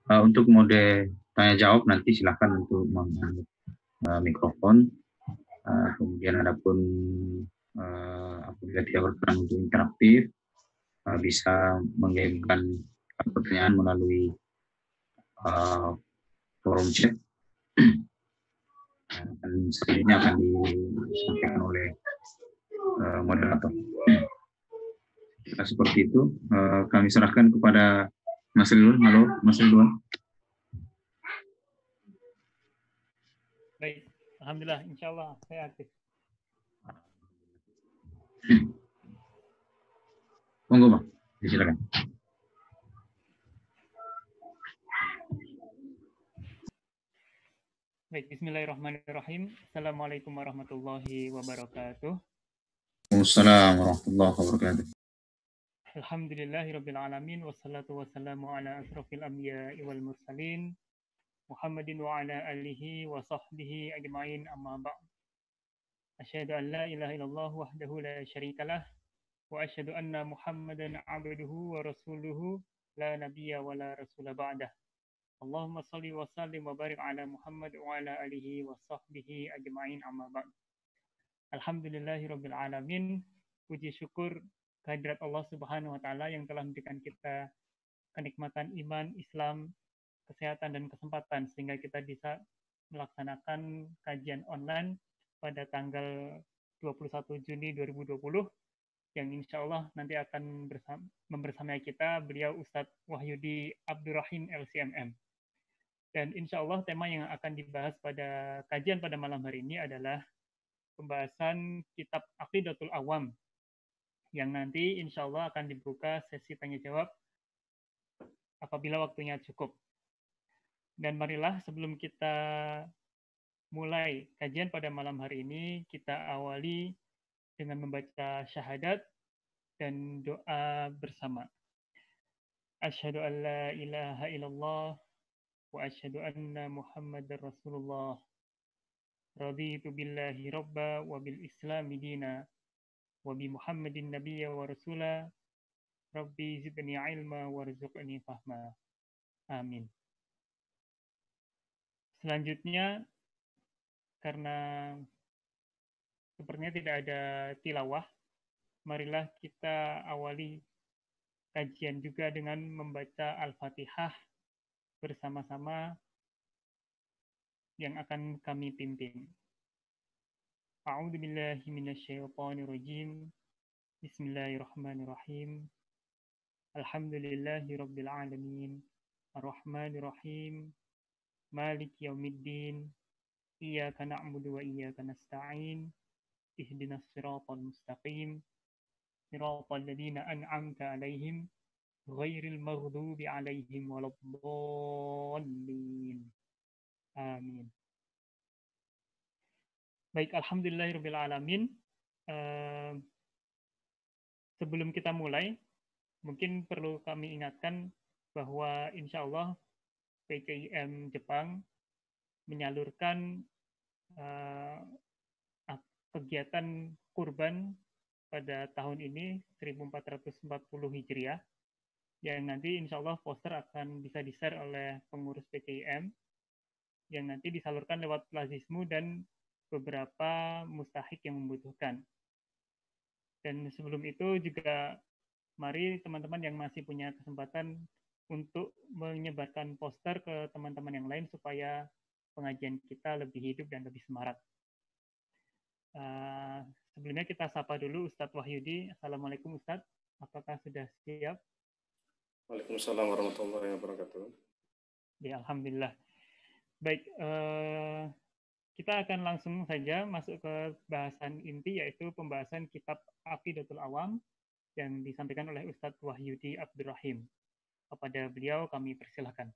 Untuk mode tanya jawab nanti silakan untuk mengunduh mikrofon. Kemudian adapun apabila tidak berkenan untuk interaktif, bisa mengirimkan pertanyaan melalui forum chat, dan selanjutnya akan disampaikan oleh moderator. Seperti itu, kami serahkan kepada Mas Ridwan. Halo, Mas Ridwan. Baik, alhamdulillah, insya Allah saya aktif. Monggo, Bang. Silakan. Baik, bismillahirrahmanirrahim. Assalamualaikum warahmatullahi wabarakatuh. Waalaikumsalam warahmatullahi wabarakatuh. Alhamdulillahirabbil alamin wassalatu wassalamu ala asrofil anbiya'i wal mursalin Muhammadin wa ala alihi wa sahbihi ajma'in amma ba'd. Asyhadu an la ilaha illallah wahdahu la syarikalah wa asyhadu anna Muhammadan 'abduhu wa rasuluhu la nabiyya wa la rasula ba'dah. Allahumma salli wa sallim wa barik ala Muhammad wa ala alihi wa sahbihi ajma'in amma ba'd. Alhamdulillahirabbil alamin. Puji syukur kehadirat Allah Subhanahu wa taala yang telah memberikan kita kenikmatan iman, Islam, kesehatan dan kesempatan sehingga kita bisa melaksanakan kajian online pada tanggal 21 Juni 2020 yang insya Allah nanti akan membersamai kita beliau Ustadz Wahyudi Abdurrahim LCMM. Dan insya Allah tema yang akan dibahas pada kajian pada malam hari ini adalah pembahasan kitab Aqidatul Awam yang nanti insya Allah akan dibuka sesi tanya jawab apabila waktunya cukup. Dan marilah sebelum kita mulai kajian pada malam hari ini, kita awali dengan membaca syahadat dan doa bersama. Asyhadu an la ilaha illallah wa asyhadu anna Muhammadar Rasulullah. Raditu billahi rabba wa bil islami dina wa bi Muhammadin nabiyya wa rasula. Rabbi zidni ilma warzuqni fahma. Amin. Selanjutnya, karena sepertinya tidak ada tilawah, marilah kita awali kajian juga dengan membaca Al-Fatihah bersama-sama yang akan kami pimpin. A'udzu billahi minasyaitonir rajim. Bismillahirrahmanirrahim. Alhamdulillahirabbil alamin. Arrahmanir rahim. Maliki yaumiddin. Iyyaka na'budu wa iyyaka nasta'in. Ihdinas siratal mustaqim. Siratal ladzina an'amta 'alaihim ghairil maghdubi 'alaihim waladdallin. Amin. Baik, alhamdulillahirabbil alamin. Sebelum kita mulai, mungkin perlu kami ingatkan bahwa insya Allah PCIM Jepang menyalurkan kegiatan kurban pada tahun ini 1440 Hijriah yang nanti insya Allah poster akan bisa di-share oleh pengurus PCIM yang nanti disalurkan lewat Lazismu dan beberapa mustahik yang membutuhkan. Dan sebelum itu juga mari teman-teman yang masih punya kesempatan untuk menyebarkan poster ke teman-teman yang lain supaya pengajian kita lebih hidup dan lebih semarak. Sebelumnya kita sapa dulu Ustadz Wahyudi. Assalamualaikum Ustadz, apakah sudah siap? Waalaikumsalam warahmatullahi wabarakatuh. Ya, alhamdulillah. Baik, kita akan langsung saja masuk ke bahasan inti, yaitu pembahasan kitab Aqidatul Awam yang disampaikan oleh Ustadz Wahyudi Abdurrahim. Kepada beliau kami persilahkan.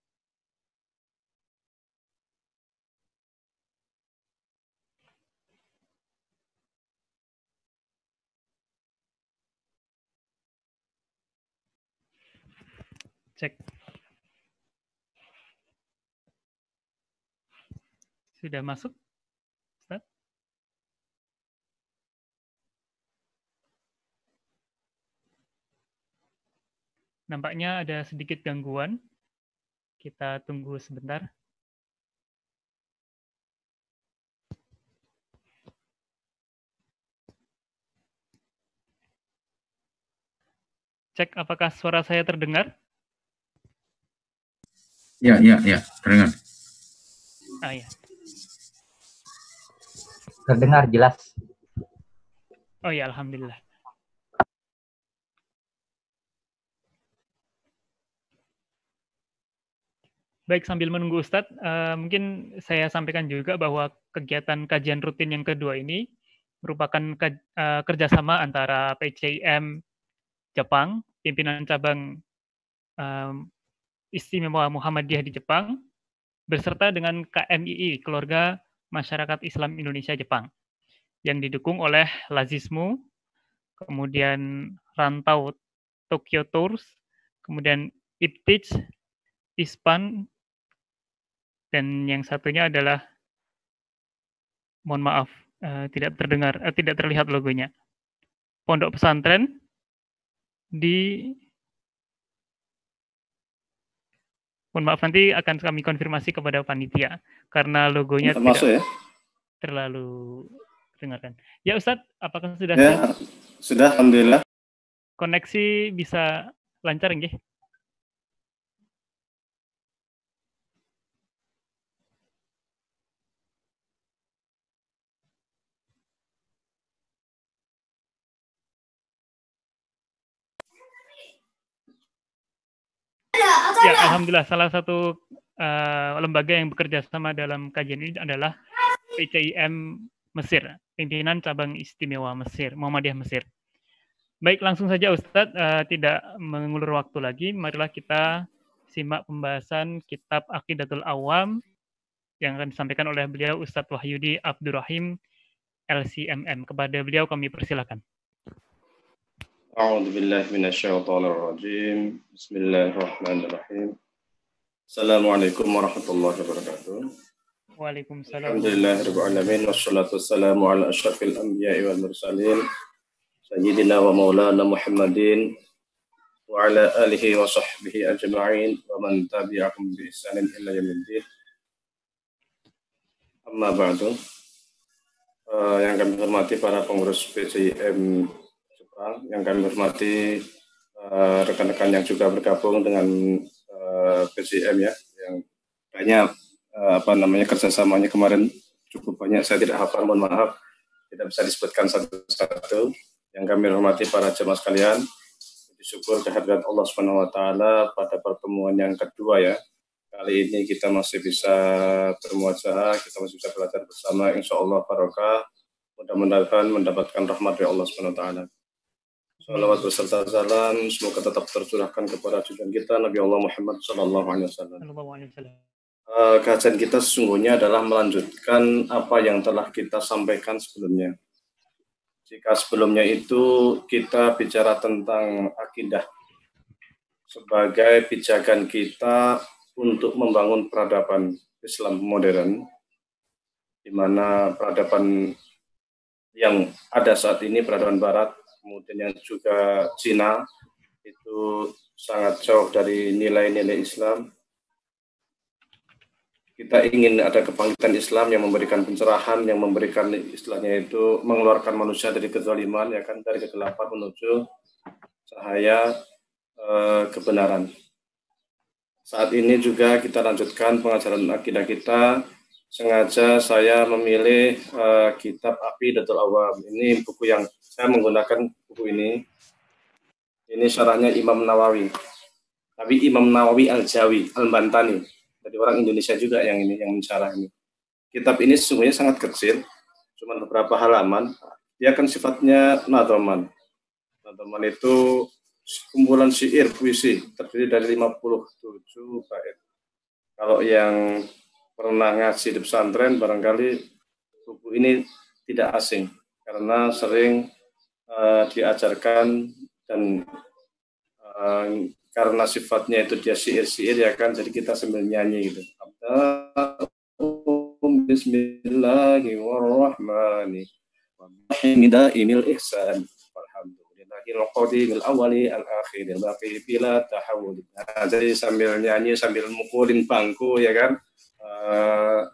Cek. Sudah masuk, Ustaz? Nampaknya ada sedikit gangguan. Kita tunggu sebentar. Cek apakah suara saya terdengar? Ya, terdengar. Ya. Terdengar jelas. Oh ya, alhamdulillah. Baik, sambil menunggu Ustadz, mungkin saya sampaikan juga bahwa kegiatan kajian rutin yang kedua ini merupakan kerjasama antara PCIM Jepang, pimpinan cabang Istimewa Muhammadiyah di Jepang, beserta dengan KMII, Keluarga Masyarakat Islam Indonesia Jepang, yang didukung oleh Lazismu, kemudian Rantau Tokyo Tours, kemudian IPTIJ, ISPAN, dan yang satunya adalah, mohon maaf, tidak terlihat logonya, Pondok Pesantren di, mohon maaf, nanti akan kami konfirmasi kepada panitia karena logonya Termasuk tidak terlalu dengarkan. Ya Ustadz, apakah sudah siap? Ya, sudah, alhamdulillah. Koneksi bisa lancar nggih? Ya, alhamdulillah salah satu lembaga yang bekerja sama dalam kajian ini adalah PCIM Mesir, pimpinan cabang istimewa Mesir, Muhammadiyah Mesir. Baik, langsung saja Ustadz, tidak mengulur waktu lagi, marilah kita simak pembahasan kitab Aqidatul Awam yang akan disampaikan oleh beliau Ustadz Wahyudi Abdurrahim LCMM. Kepada beliau kami persilakan. A'udzubillahi minasyaitonirrajim. Bismillahirrahmanirrahim. Assalamualaikum warahmatullahi wabarakatuh. Waalaikumsalam. Alhamdulillahirabbil alamin wassalatu wassalamu ala asyrafil anbiya'i wal mursalin sayyidina wa maulana Muhammadin wa ala alihi wa sahbihi ajma'in wa man tabi'ahum bi ihsanin ila yaumiddin. Amma ba'du. Yang kami hormati para pengurus PCIM Jepang, yang kami hormati rekan-rekan yang juga bergabung dengan PCIM ya, yang banyak kerjasamanya kemarin cukup banyak, saya tidak hafal, mohon maaf, tidak bisa disebutkan satu-satu. Yang kami hormati para jemaah sekalian, syukur kehadirat Allah Subhanahu Wa Taala pada pertemuan yang kedua ya. Kali ini kita masih bisa bermuajahah, kita masih bisa belajar bersama, insya Allah barokah, mudah-mudahan mendapatkan rahmat dari Allah Subhanahu Wa Taala. Salawat beserta salam semoga tetap tercurahkan kepada junjungan kita Nabi Allah Muhammad Sallallahu Alaihi Wasallam. Kajian kita sesungguhnya adalah melanjutkan apa yang telah kita sampaikan sebelumnya. Jika sebelumnya itu kita bicara tentang akidah sebagai pijakan kita untuk membangun peradaban Islam modern, di mana peradaban yang ada saat ini, peradaban Barat, kemudian yang juga Cina, itu sangat jauh dari nilai-nilai Islam. Kita ingin ada kebangkitan Islam yang memberikan pencerahan, yang memberikan istilahnya itu mengeluarkan manusia dari kezaliman, ya kan, dari kegelapan menuju cahaya kebenaran. Saat ini juga kita lanjutkan pengajaran akidah kita. Sengaja saya memilih kitab Aqidatul Awam. Ini buku yang saya menggunakan buku ini. Ini syarahnya Imam Nawawi. Tapi Imam Nawawi Al-Jawi, Al-Bantani. Jadi orang Indonesia juga yang mensyarah ini. Kitab ini sesungguhnya sangat kecil, cuma beberapa halaman. Dia kan sifatnya nadhaman. Nadhaman itu kumpulan syair puisi, terdiri dari 57 bait. Kalau yang pernah ngaji di pesantren, barangkali buku ini tidak asing, karena sering diajarkan dan karena sifatnya itu dia syair-syair ya kan, jadi kita sambil nyanyi gitu. Bismillahirrahmanirrahim. Ihsan. Alhamdulillahi baqil qadim al-awwali al-akhir baqi bila tahawul. Nah, jadi sambil nyanyi sambil mukulin bangku ya kan,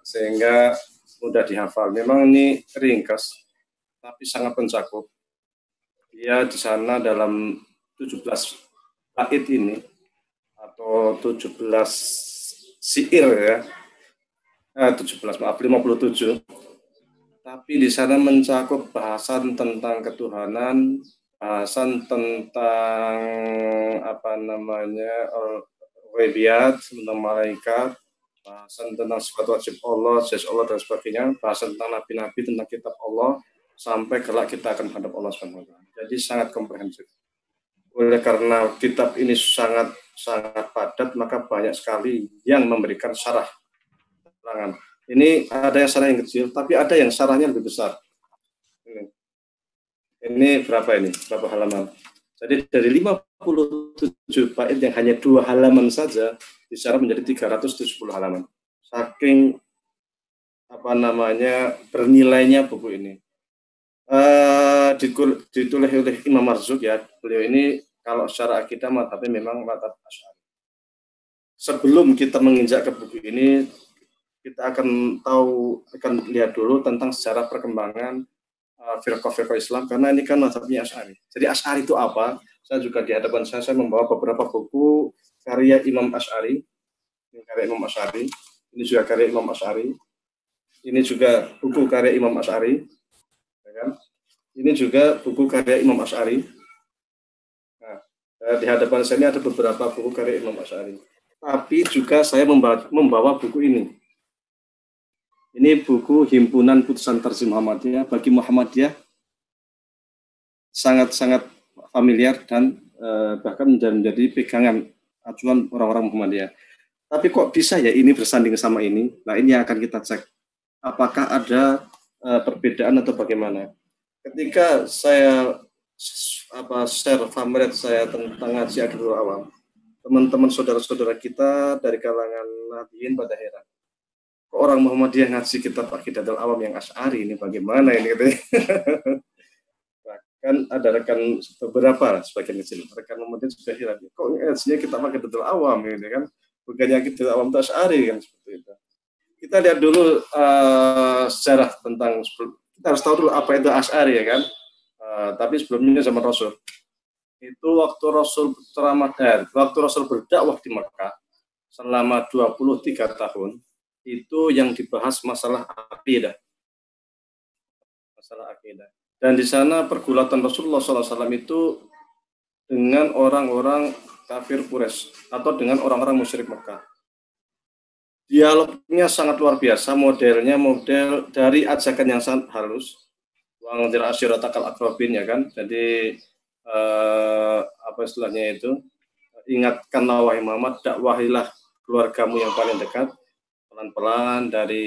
sehingga mudah dihafal. Memang ini ringkas tapi sangat mencakup. Dia di sana dalam 17 bait ini atau 17 syair ya. 57. Tapi di sana mencakup bahasan tentang ketuhanan, bahasan tentang ghaibiyat, tentang malaikat, bahasan tentang sifat wajib Allah, sifat Allah dan sebagainya, bahasan tentang nabi-nabi, tentang kitab Allah, sampai kelak kita akan menghadap Allah SWT. Jadi sangat komprehensif. Oleh karena kitab ini sangat padat, maka banyak sekali yang memberikan syarah keterangan. Ini ada yang syarah yang kecil, tapi ada yang syarahnya lebih besar. Ini berapa ini? Berapa halaman? Jadi dari 57 bait yang hanya 2 halaman saja disyarah menjadi 370 halaman. Saking bernilainya buku ini. Ditulis oleh Imam Marzuq ya. Beliau ini kalau secara akidah madhabnya memang madhab Asy'ari. Sebelum kita menginjak ke buku ini, kita akan lihat dulu tentang sejarah perkembangan firqah-firqah Islam, karena ini kan mazhabnya Asy'ari. Jadi Asy'ari itu apa? Saya juga di hadapan saya membawa beberapa buku karya Imam Asy'ari. Ini karya Imam Asy'ari. Ini juga karya Imam Asy'ari. Ini juga buku karya Imam Asy'ari. Ya kan? Ini juga buku karya Imam Asy'ari. Nah, di hadapan saya ini ada beberapa buku karya Imam Asy'ari. Tapi juga saya membawa buku ini. Ini buku Himpunan Putusan Tarjih Muhammadiyah. Bagi Muhammadiyah sangat-sangat familiar dan bahkan menjadi pegangan acuan orang-orang Muhammadiyah. Tapi kok bisa ya ini bersanding sama ini? Nah, ini yang akan kita cek. Apakah ada perbedaan atau bagaimana? Ketika saya share familiar saya tentang ngaji Adrul Awam, teman-teman saudara-saudara kita dari kalangan nabiin pada heran. Orang Muhammadiyah ngaji kitab Aqidatul Awam yang Asy'ari ini bagaimana ini katanya. Bahkan ada rekan beberapa sebagian kecil rekan Muhammadiyah sudah heran. Kok ngajinya kitab Aqidatul Awam ini kan? Bukannya Aqidatul Awam itu Asy'ari kan seperti itu. Kita lihat dulu sejarah tentang, kita harus tahu dulu apa itu Asy'ari ya kan. Tapi sebelumnya zaman Rasul. Itu waktu Rasul waktu Rasul berdakwah di Mekah selama 23 tahun. Itu yang dibahas masalah akidah. Dan di sana pergulatan Rasulullah SAW itu dengan orang-orang kafir Quraisy atau dengan orang-orang musyrik Mekah. Dialognya sangat luar biasa, modelnya model dari ajakan yang sangat halus. Wa'anzir ashiratakal aqrabin ya kan. Jadi apa istilahnya itu? Ingatkanlah wahai Muhammad, dakwahilah keluargamu yang paling dekat. Pelan-pelan dari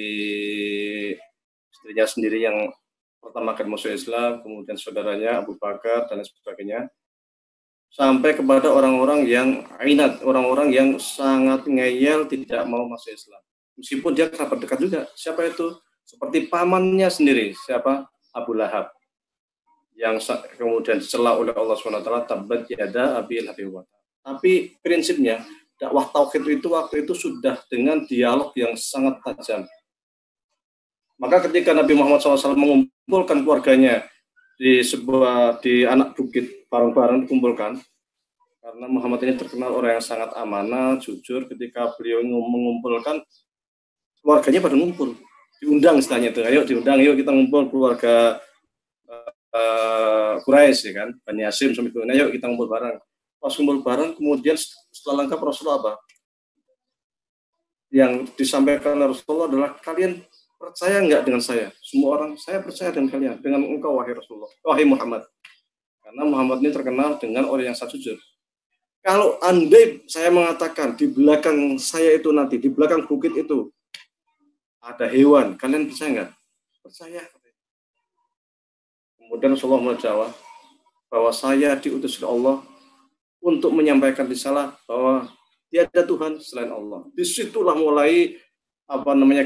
istrinya sendiri yang pertama kali masuk Islam, kemudian saudaranya Abu Bakar dan sebagainya, sampai kepada orang-orang yang ainat, orang-orang yang sangat ngeyel tidak mau masuk Islam. Meskipun dia kerabat dekat juga. Siapa itu? Seperti pamannya sendiri. Siapa? Abu Lahab. Yang kemudian dicela oleh Allah SWT, tabbat yada abi lahabin. Tapi prinsipnya dakwah tauhid itu waktu itu sudah dengan dialog yang sangat tajam. Maka ketika Nabi Muhammad SAW mengumpulkan keluarganya di anak bukit bareng-bareng dikumpulkan, karena Muhammad ini terkenal orang yang sangat amanah, jujur. Ketika beliau mengumpulkan keluarganya pada ngumpul, diundang istilahnya itu, ayo diundang, yuk kita ngumpul keluarga Quraisy ya kan, Bani Hashim sampai itu, ayo kita ngumpul bareng. Pas kumpul bareng, kemudian setelah lengkap Rasulullah apa? Yang disampaikan Rasulullah adalah, kalian percaya enggak dengan saya? Semua orang, saya percaya dengan kalian, dengan engkau wahai Rasulullah, wahai Muhammad. Karena Muhammad ini terkenal dengan orang yang sangat jujur. Kalau andai saya mengatakan di belakang saya itu nanti, di belakang bukit itu ada hewan, kalian percaya enggak? Percaya. Kemudian Rasulullah menjawab bahwa saya diutus oleh Allah untuk menyampaikan risalah bahwa tiada Tuhan selain Allah. Disitulah mulai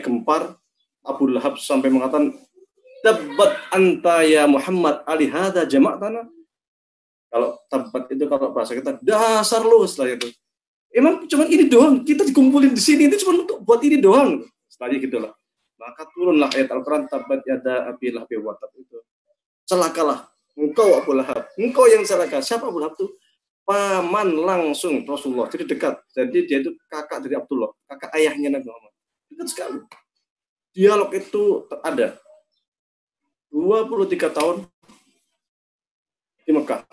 gempar Abu Lahab sampai mengatakan, tabbat anta ya Muhammad alihada jama'tana. Kalau tabat itu kalau bahasa kita dasar lu, setelah itu. Emang cuma ini doang, kita dikumpulin di sini itu cuma untuk buat ini doang. Setelah gitulah. Maka turunlah ayat Al-Quran, tabat yada abi lahabi wa tab itu. Celakalah engkau Abu Lahab. Engkau yang celaka. Siapa Abu Lahab itu? Paman langsung Rasulullah. Jadi dekat. Jadi dia itu kakak dari Abdullah, kakak ayahnya Nabi Muhammad. Dekat sekali. Dialog itu ada 23 tahun di Mekah.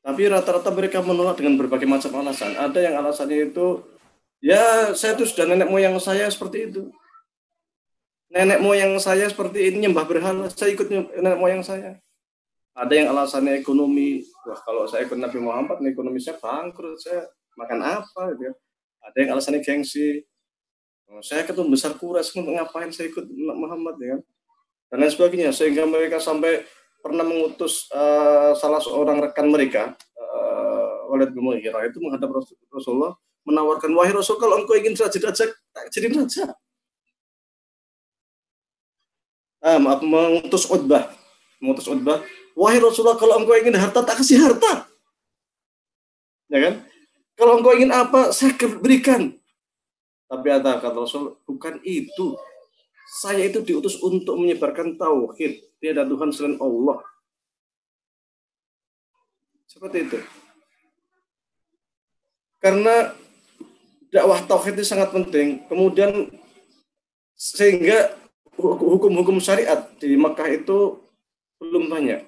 Tapi rata-rata mereka menolak dengan berbagai macam alasan. Ada yang alasannya itu, ya saya itu sudah nenek moyang saya seperti itu. Nenek moyang saya seperti ini, nyembah berhala, saya ikut nenek moyang saya. Ada yang alasannya ekonomi, wah kalau saya ikut Nabi Muhammad, ekonomi saya bangkrut, saya makan apa gitu. Ada yang alasannya gengsi, saya ketemu besar Quraisy, ngapain saya ikut Muhammad ya kan? Dan lain sebagainya, sehingga mereka sampai pernah mengutus salah seorang rekan mereka, Walid bin Mughirah, itu menghadap Rasulullah, menawarkan, wahai Rasul, kalau engkau ingin jadi raja, tak jadi raja. Mengutus Utbah, wahai Rasulullah, kalau engkau ingin harta, tak kasih harta. Ya kan? Kalau engkau ingin apa, saya berikan. Tapi kata Rasul, bukan itu. Saya itu diutus untuk menyebarkan tauhid. Tiada Tuhan selain Allah. Seperti itu. Karena dakwah tauhid itu sangat penting. Kemudian sehingga hukum-hukum syariat di Mekah itu belum banyak.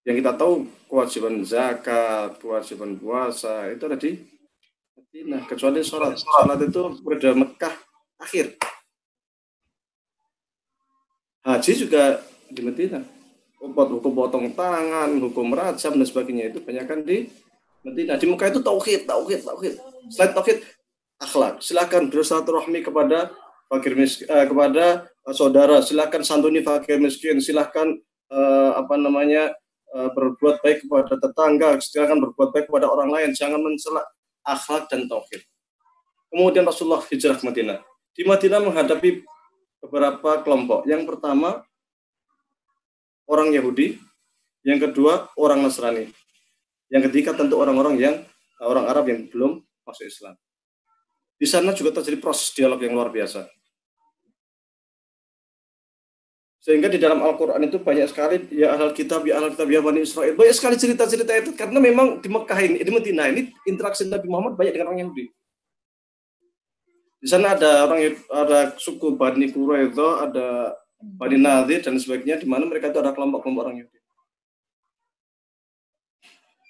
Yang kita tahu kewajiban zakat, kewajiban puasa itu ada di Madinah. Kecuali sholat. Sholat itu pada Mekah akhir. Haji juga di Madinah. Hukum potong tangan, hukum rajam dan sebagainya itu banyak kan di Madinah. Di Mekah itu tauhid. Selain tauhid, akhlak. Silakan bersilaturahmi kepada fakir miskin, kepada saudara. Silakan santuni fakir miskin. Silakan berbuat baik kepada tetangga. Silakan berbuat baik kepada orang lain. Jangan mencela akhlak dan tauhid. Kemudian Rasulullah hijrah ke Madinah. Di Madinah menghadapi beberapa kelompok. Yang pertama, orang Yahudi. Yang kedua, orang Nasrani. Yang ketiga, tentu orang Arab yang belum masuk Islam. Di sana juga terjadi proses dialog yang luar biasa. Sehingga di dalam Al-Quran itu banyak sekali, ya ahlal kitab, ya Bani Israel. Banyak sekali cerita-cerita itu, karena memang di Mekah ini, di Madinah ini, interaksi Nabi Muhammad banyak dengan orang Yahudi. Di sana ada suku Bani Quraidah, ada Bani Nadir dan sebagainya, di mana mereka itu ada kelompok-kelompok orang Yahudi.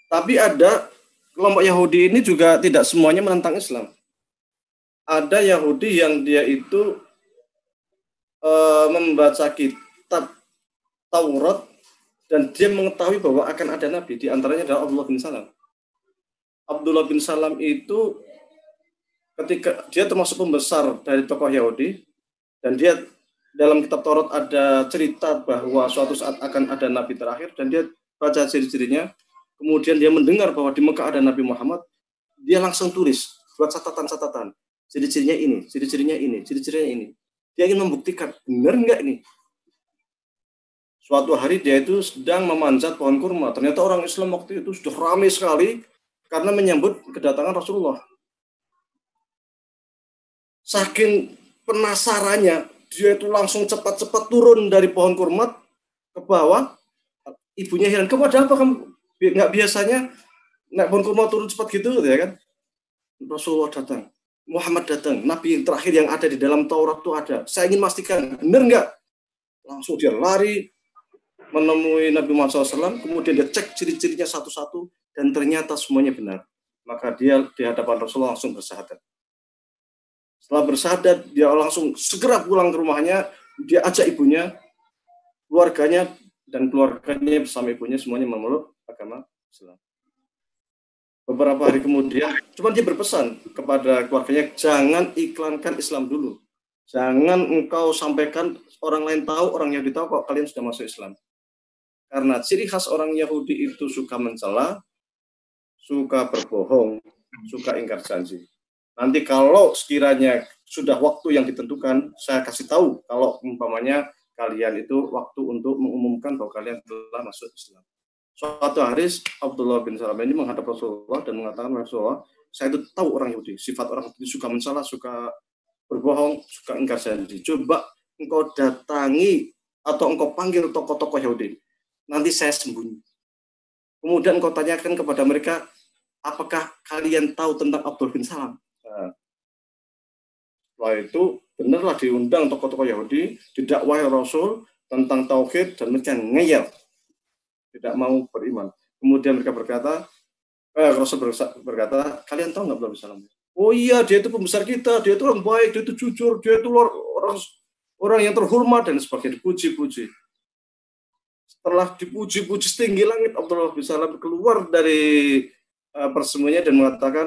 Tapi ada kelompok Yahudi ini juga tidak semuanya menentang Islam. Ada Yahudi yang dia itu membaca kitab Taurat dan dia mengetahui bahwa akan ada Nabi. Di antaranya adalah Abdullah bin Salam. Abdullah bin Salam itu ketika dia termasuk pembesar dari tokoh Yahudi, dan dia dalam kitab Taurat ada cerita bahwa suatu saat akan ada Nabi terakhir, dan dia baca ciri-cirinya, kemudian dia mendengar bahwa di Mekah ada Nabi Muhammad, dia langsung tulis, buat catatan-catatan, ciri-cirinya ini, ciri-cirinya ini, ciri-cirinya ini. Dia ingin membuktikan, benar enggak ini? Suatu hari dia itu sedang memanjat pohon kurma, ternyata orang Islam waktu itu sudah ramai sekali karena menyambut kedatangan Rasulullah. Saking penasarannya, dia itu langsung cepat-cepat turun dari pohon kurma ke bawah. Ibunya heran, kamu ada apa kamu? Nggak biasanya naik pohon kurma turun cepat gitu, ya kan? Rasulullah datang, Muhammad datang, Nabi yang terakhir yang ada di dalam Taurat itu ada. Saya ingin memastikan, benar nggak? Langsung dia lari menemui Nabi Muhammad SAW, kemudian dia cek ciri-cirinya satu-satu, dan ternyata semuanya benar. Maka dia di hadapan Rasulullah langsung bersyahadat. Setelah bersyahadat, dia langsung segera pulang ke rumahnya, dia ajak ibunya, keluarganya, dan keluarganya bersama ibunya semuanya memeluk agama Islam. Beberapa hari kemudian, cuma dia berpesan kepada keluarganya, jangan iklankan Islam dulu. Jangan engkau sampaikan orang lain tahu, orang Yahudi tahu kok kalian sudah masuk Islam. Karena ciri khas orang Yahudi itu suka mencela, suka berbohong, suka ingkar janji. Nanti kalau sekiranya sudah waktu yang ditentukan, saya kasih tahu kalau umpamanya kalian itu waktu untuk mengumumkan bahwa kalian telah masuk Islam. Suatu hari Abdullah bin Salam ini menghadap Rasulullah dan mengatakan, Rasulullah, saya itu tahu orang Yahudi, sifat orang Yahudi suka mensalah, suka berbohong, suka ingkar janji. Coba engkau datangi atau engkau panggil tokoh-tokoh Yahudi, nanti saya sembunyi. Kemudian engkau tanyakan kepada mereka, apakah kalian tahu tentang Abdullah bin Salam? Nah, setelah itu benarlah diundang tokoh-tokoh Yahudi, didakwahi Rasul tentang tauhid dan mereka ngeyel, tidak mau beriman. Kemudian mereka berkata, Rasul berkata, kalian tahu nggak Abdullah bin Salam? Oh iya, dia itu pembesar kita, dia itu orang baik, dia itu jujur, dia itu orang yang terhormat dan sebagainya, dipuji-puji. Setelah dipuji-puji setinggi langit, Abdullah bin Salam keluar dari persembunyian dan mengatakan,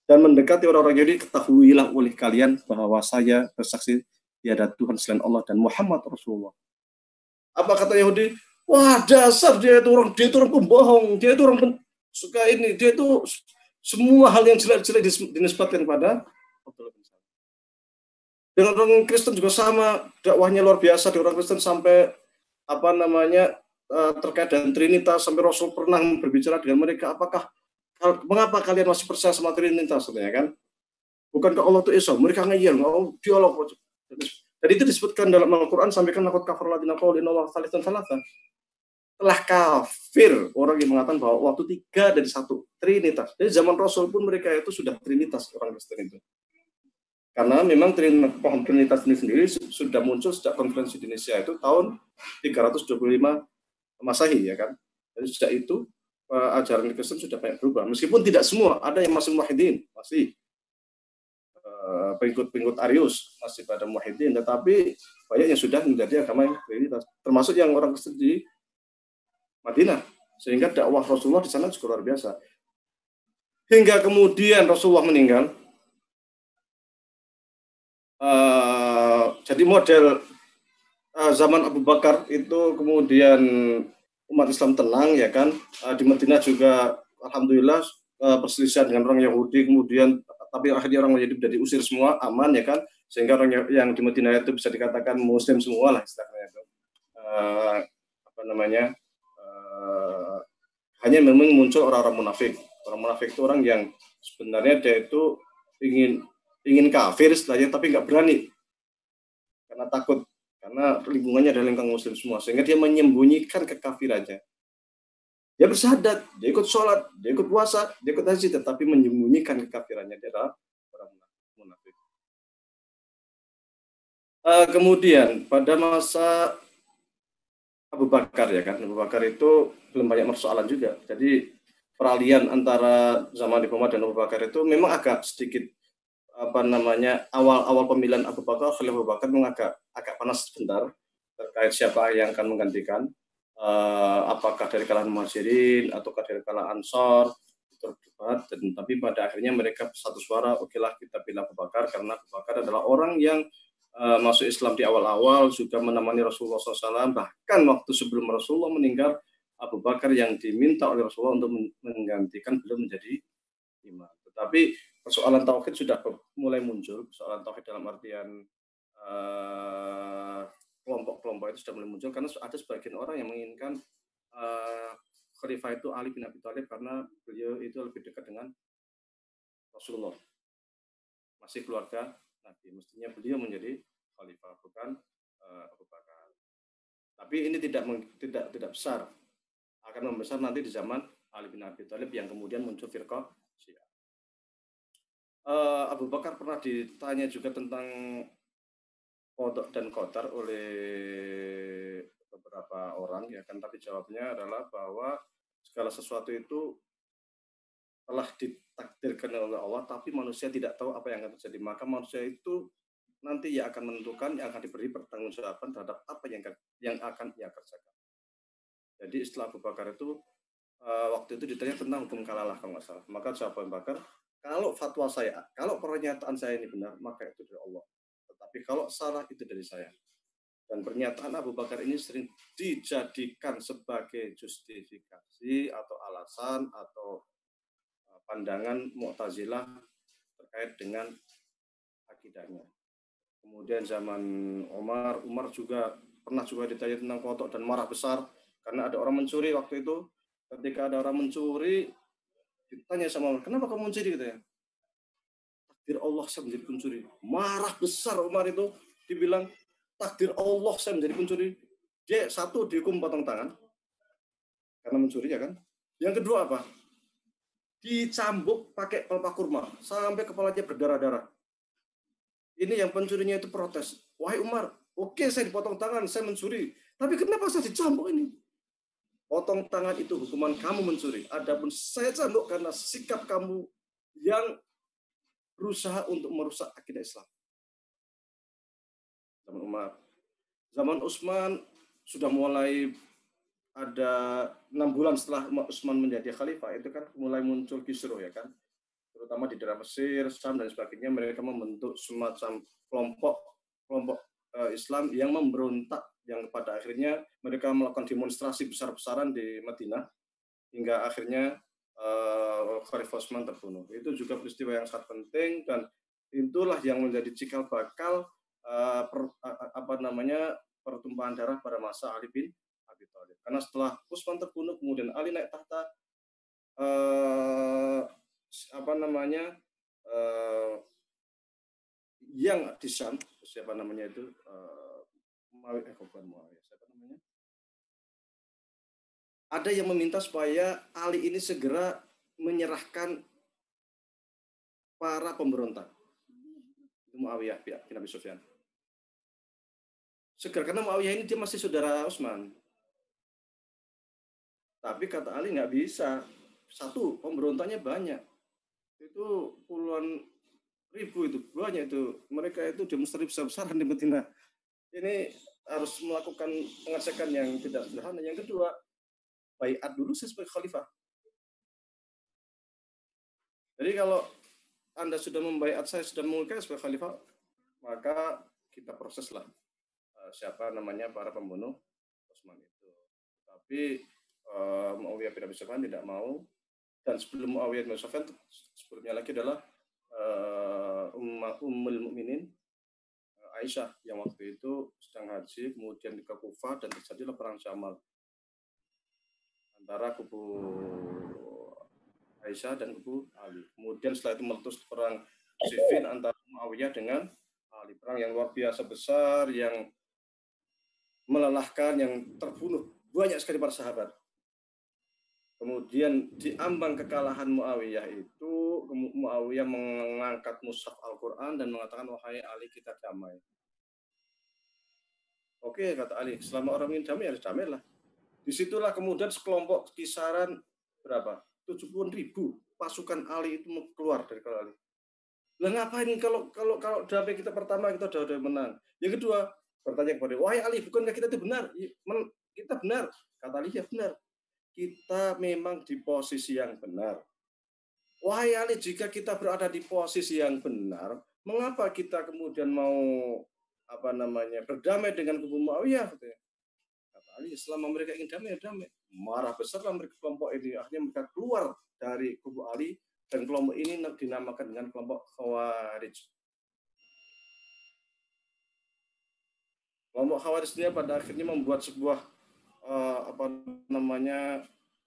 dan mendekati orang-orang Yahudi, ketahuilah oleh kalian bahwa saya bersaksi tiada Tuhan selain Allah dan Muhammad Rasulullah. Apa kata Yahudi? Wah, dasar dia itu orang pembohong, dia itu orang suka ini, dia itu semua hal yang jelek-jelek dinisbatkan kepada Abdullah bin Salam. Dengan orang Kristen juga sama, dakwahnya luar biasa di orang Kristen sampai terkait dengan Trinitas, sampai Rasul pernah berbicara dengan mereka, mengapa kalian masih percaya sama Trinitas, ya kan? Bukankah Allah itu Esa? Mereka ngeyel, dialog. Dan itu disebutkan dalam Al-Quran, sampaikan laqad kafara alladziina qalu inna Allaha tsalitsun tsalatsa. Telah kafir orang yang mengatakan bahwa waktu 3 dari 1, Trinitas. Jadi zaman Rasul pun mereka itu sudah Trinitas, orang Kristen itu. Karena memang pohon Trinitas ini sendiri sudah muncul sejak konferensi di Indonesia itu tahun 325 Masehi, ya kan. Jadi sejak itu ajaran Kristen sudah banyak berubah. Meskipun tidak semua, ada yang masih muwahhidin, masih pengikut Arius, masih pada muwahhidin, tetapi banyak yang sudah menjadi agama yang Trinitas. Termasuk yang orang Kristen di Madinah, sehingga dakwah Rasulullah di sana juga luar biasa. Hingga kemudian Rasulullah meninggal, jadi model zaman Abu Bakar itu kemudian umat Islam tenang, ya kan. Di Madinah juga alhamdulillah perselisihan dengan orang Yahudi, kemudian tapi akhirnya orang Yahudi sudah diusir semua, aman, ya kan, sehingga orang yang di Madinah itu bisa dikatakan Muslim semua lah istilahnya itu. Hanya memang muncul orang-orang munafik. Orang munafik itu orang yang sebenarnya dia itu ingin kafir istilahnya, tapi nggak berani karena takut, karena lingkungannya adalah lingkungan Muslim semua, sehingga dia menyembunyikan kekafirannya. Dia bersyahadat, dia ikut sholat, dia ikut puasa, dia ikut haji, tetapi menyembunyikan kekafirannya. Dia adalah orang munafik. Kemudian pada masa Abu Bakar, ya kan, Abu Bakar itu belum banyak persoalan juga. Jadi peralihan antara zaman Umar dan Abu Bakar itu memang agak sedikit awal pemilihan Abu Bakar, Khalifah Abu Bakar memang agak panas sebentar terkait siapa yang akan menggantikan, apakah dari kalangan Muhajirin ataukah dari kalangan Ansor, berdebat, tapi pada akhirnya mereka satu suara, okelah kita pilih Abu Bakar karena Abu Bakar adalah orang yang masuk Islam di awal-awal, juga menemani Rasulullah SAW, bahkan waktu sebelum Rasulullah meninggal, Abu Bakar yang diminta oleh Rasulullah untuk menggantikan beliau menjadi imam. Tetapi persoalan tauhid sudah mulai muncul, persoalan tauhid dalam artian kelompok-kelompok itu sudah mulai muncul, karena ada sebagian orang yang menginginkan Khalifah itu Ali bin Abi Thalib karena beliau itu lebih dekat dengan Rasulullah, masih keluarga Nabi, mestinya beliau menjadi khalifah, bukan Abu Bakar. Tapi ini tidak besar, akan membesar nanti di zaman Ali bin Abi Thalib yang kemudian muncul firqah Syiah. Abu Bakar pernah ditanya juga tentang qadha dan qadar oleh beberapa orang, ya kan, tapi jawabnya adalah bahwa segala sesuatu itu telah ditakdirkan oleh Allah, tapi manusia tidak tahu apa yang akan terjadi. Maka manusia itu nanti yang akan menentukan, yang akan diberi pertanggungjawaban terhadap apa yang akan ia kerjakan. Jadi istilah Abu Bakar itu waktu itu ditanya tentang hukum kalalah kalau nggak salah. Maka jawab Abu Bakar, kalau fatwa saya, kalau pernyataan saya ini benar, maka itu dari Allah. Tetapi kalau salah, itu dari saya. Dan pernyataan Abu Bakar ini sering dijadikan sebagai justifikasi atau alasan atau pandangan Mu'tazilah terkait dengan akidahnya. Kemudian zaman Umar juga pernah juga ditanya tentang kodok dan marah besar karena ada orang mencuri waktu itu. Ketika ada orang mencuri, ditanya sama Umar, kenapa kamu mencuri gitu ya? Takdir Allah saya menjadi pencuri. Marah besar Umar itu, dibilang takdir Allah saya menjadi pencuri. Dia satu dihukum potong tangan karena mencuri ya kan. Yang kedua apa? Dicambuk pakai pelepah kurma sampai kepalanya berdarah-darah. Ini yang pencurinya itu protes. Wahai Umar, oke saya dipotong tangan, saya mencuri. Tapi kenapa saya dicambuk ini? Potong tangan itu hukuman kamu mencuri. Adapun saya cambuk karena sikap kamu yang berusaha untuk merusak akidah Islam. Zaman Umar. Zaman Utsman sudah mulai ada 6 bulan setelah Utsman menjadi khalifah, itu kan mulai muncul kisruh ya kan. Terutama di daerah Mesir, Syam dan sebagainya, mereka membentuk semacam kelompok Islam yang memberontak, yang pada akhirnya mereka melakukan demonstrasi besar-besaran di Madinah hingga akhirnya Khalifah Utsman terbunuh. Itu juga peristiwa yang sangat penting dan itulah yang menjadi cikal bakal pertumpahan darah pada masa Ali bin Abi Thalib. Karena setelah Utsman terbunuh, kemudian Ali naik tahta, yang di Syam, ada yang meminta supaya Ali ini segera menyerahkan para pemberontak. Itu Muawiyah bin Abi Sufyan. Segera, karena Muawiyah ini dia masih saudara Utsman. Tapi kata Ali nggak bisa. Satu, pemberontaknya banyak. Itu puluhan ribu, itu banyak itu. Mereka itu demonstrasi besar-besaran di Madinah. Ini harus melakukan pengecekan yang tidak sederhana. Yang kedua, baiat dulu saya sebagai khalifah. Jadi kalau Anda sudah membaiat saya, sudah mengulurkan sebagai khalifah, maka kita proseslah siapa namanya para pembunuh Utsman itu. Tapi Muawiyah bin Abi Sufyan tidak mau. Dan sebelum Muawiyah bin Abi Sufyan, sebelumnya lagi adalah Ummul Mukminin Aisyah yang waktu itu sedang haji, kemudian ke Kufah dan terjadilah perang Jamal antara kubu Aisyah dan kubu Ali. Kemudian setelah itu meletus perang Siffin antara Muawiyah dengan Ali, perang yang luar biasa besar, yang melelahkan, yang terbunuh banyak sekali para sahabat. Kemudian di ambang kekalahan Muawiyah itu, Muawiyah mengangkat mushaf Al-Quran dan mengatakan, wahai Ali, kita damai. Oke, kata Ali, selama orang ini damai, harus damailah. Disitulah kemudian sekelompok kisaran berapa? 70.000 pasukan Ali itu keluar dari kalau Ali. Lah ngapain kalau damai kita pertama kita udah menang. Yang kedua, bertanya kepada, wahai Ali, bukankah kita itu benar? Kita benar. Kata Ali, ya benar. Kita memang di posisi yang benar. Wahai Ali, jika kita berada di posisi yang benar, mengapa kita kemudian mau berdamai dengan kubu Muawiyah? Kata Ali, selama mereka ingin damai, damai. Marah besarlah mereka kelompok ini. Akhirnya mereka keluar dari kubu Ali dan kelompok ini dinamakan dengan kelompok Khawarij. Kelompok Khawarij ini pada akhirnya membuat sebuah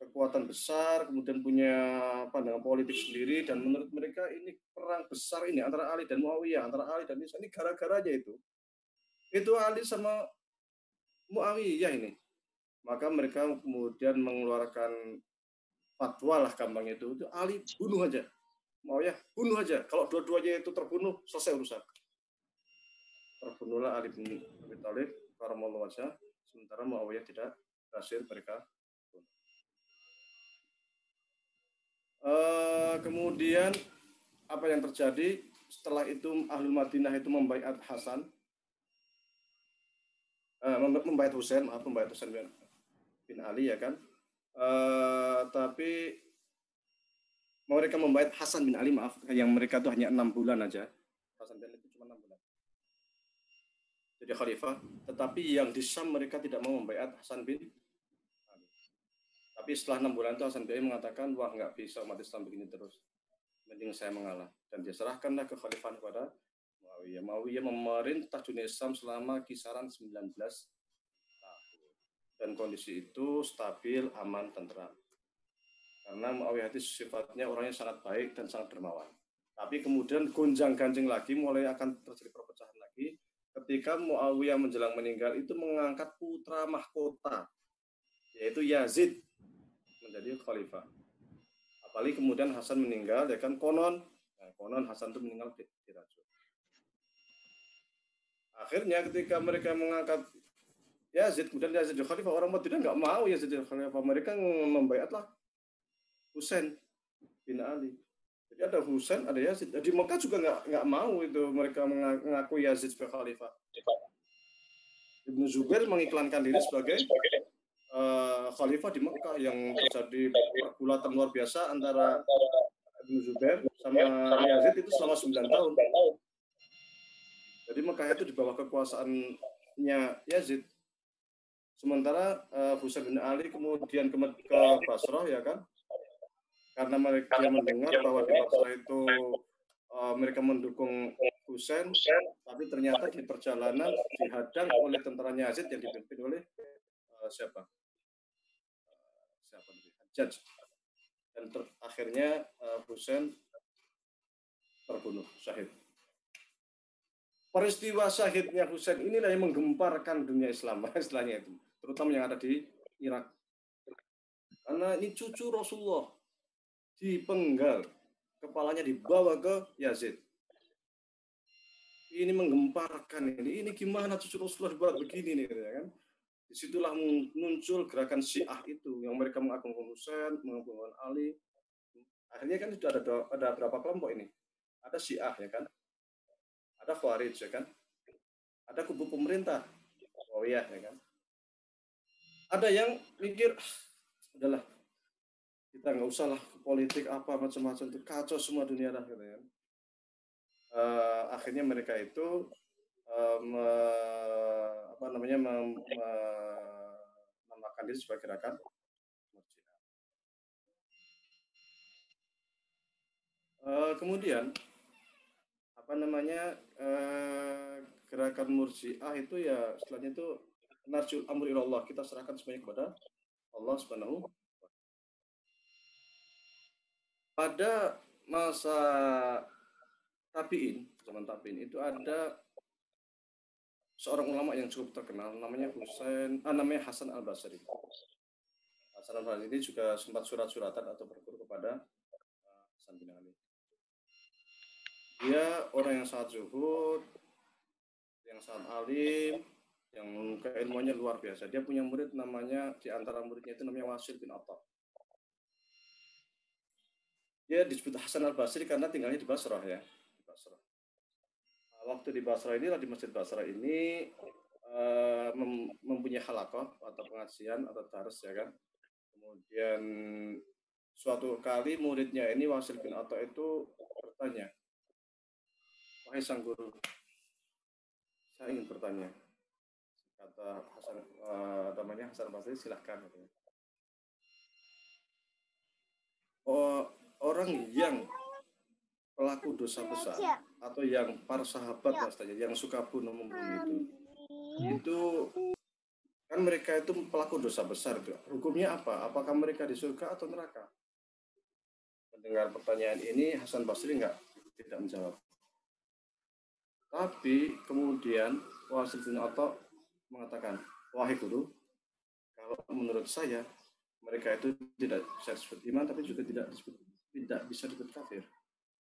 kekuatan besar, kemudian punya pandangan politik sendiri, dan menurut mereka ini perang besar ini antara Ali dan Muawiyah, antara Ali dan Isa, ini gara-garanya itu Ali sama Muawiyah ini. Maka mereka kemudian mengeluarkan fatwa lah gampang itu Ali bunuh aja, Muawiyah bunuh aja, kalau dua-duanya itu terbunuh selesai urusan. Terbunuhlah Ali bin Abi Thalib karamallahu wajhah, sementara Muawiyah tidak berhasil mereka bunuh. Kemudian apa yang terjadi setelah itu? Ahlul Madinah itu membaiat Hasan, membaiat Husain bin Ali ya kan. Tapi mereka membaiat Hasan bin Ali, yang mereka itu hanya 6 bulan aja. Hasan bin Ali itu cuma 6 bulan jadi khalifah, tetapi yang di Syam mereka tidak mau membaiat Hasan bin Ali. Tapi setelah 6 bulan itu Hasan bin Ali mengatakan, wah nggak bisa umat Islam begini terus, mending saya mengalah, dan dia serahkanlah kekhalifahan kepada Muawiyah. Muawiyah memerintah dunia Islam selama kisaran 19 dan kondisi itu stabil, aman, tentram. Karena Muawiyah itu sifatnya orangnya sangat baik dan sangat dermawan. Tapi kemudian gonjang-ganjing lagi, mulai akan terjadi perpecahan lagi ketika Muawiyah menjelang meninggal itu mengangkat putra mahkota, yaitu Yazid, menjadi khalifah. Apalagi kemudian Hasan meninggal, ya kan, konon Hasan itu meninggal diracun. Akhirnya ketika mereka mengangkat Yazid, kemudian Yazid jadi khalifah, orang Madinah nggak mau Yazid jadi khalifah, mereka membaiatlah Husain bin Ali. Jadi ada Husain, ada Yazid. Di Mekah juga nggak mau itu mereka mengaku Yazid sebagai khalifah. Ibnu Zubair mengiklankan diri sebagai khalifah di Mekah, yang terjadi pergulatan luar biasa antara Ibnu Zubair sama Yazid itu selama 9 tahun. Jadi Mekah itu di bawah kekuasaannya Yazid. Sementara Husain bin Ali kemudian ke Basrah, ya kan? Karena mereka mendengar bahwa di Basrah itu mereka mendukung Husain, tapi ternyata di perjalanan dihadang oleh tentaranya Yazid yang dipimpin oleh siapa Hajjaj, dan akhirnya Husain terbunuh syahid. Peristiwa syahidnya Husain inilah yang menggemparkan dunia Islam, istilahnya itu, terutama yang ada di Irak. Karena ini cucu Rasulullah dipenggal, kepalanya dibawa ke Yazid. Ini menggemparkan ini gimana cucu Rasulullah dibuat begini nih, ya kan? Disitulah muncul gerakan Syiah itu, yang mereka mengagungkan Husain, mengagungkan Ali. Akhirnya kan sudah ada berapa kelompok ini? Ada Syiah, ya kan? Ada Khawarij, ya kan? Ada kubu pemerintah, Muawiyah, ya kan? Ada yang mikir, udahlah, kita nggak usah lah politik apa macam-macam, itu kacau semua dunia lah, gitu ya. Akhirnya mereka itu menamakan diri sebagai gerakan Murji'ah. Kemudian gerakan Murji'ah itu ya setelahnya itu narjul amri ilallah, kita serahkan semuanya kepada Allah Subhanahu. Pada masa zaman tabi'in itu ada seorang ulama yang cukup terkenal, namanya Hasan al-Basri. Hasan al-Basri ini juga sempat surat-suratan atau berguru kepada Hasan bin Ali. Dia orang yang sangat zuhud, yang sangat alim, yang keilmuannya luar biasa. Dia punya murid namanya, di antara muridnya itu namanya Wasil bin Atha. Dia disebut Hasan al-Basri karena tinggalnya di Basrah, ya. Di Basrah. Waktu di Basrah inilah, di Masjid Basrah ini mempunyai halaqah atau pengajian atau dars, ya kan. Kemudian suatu kali muridnya ini Wasil bin Atha itu bertanya, "Wahai sang guru, saya ingin bertanya." Kata Hasan Basri, "Silahkan." Orang yang pelaku dosa besar atau yang para sahabat yang suka membunuh itu kan mereka itu pelaku dosa besar, hukumnya apa? Apakah mereka di surga atau neraka? Mendengar pertanyaan ini, Hasan Basri tidak menjawab. Tapi kemudian Wasil bin Atha mengatakan, "Wahai guru, kalau menurut saya mereka itu tidak bisa disebut iman, tapi juga tidak bisa disebut kafir.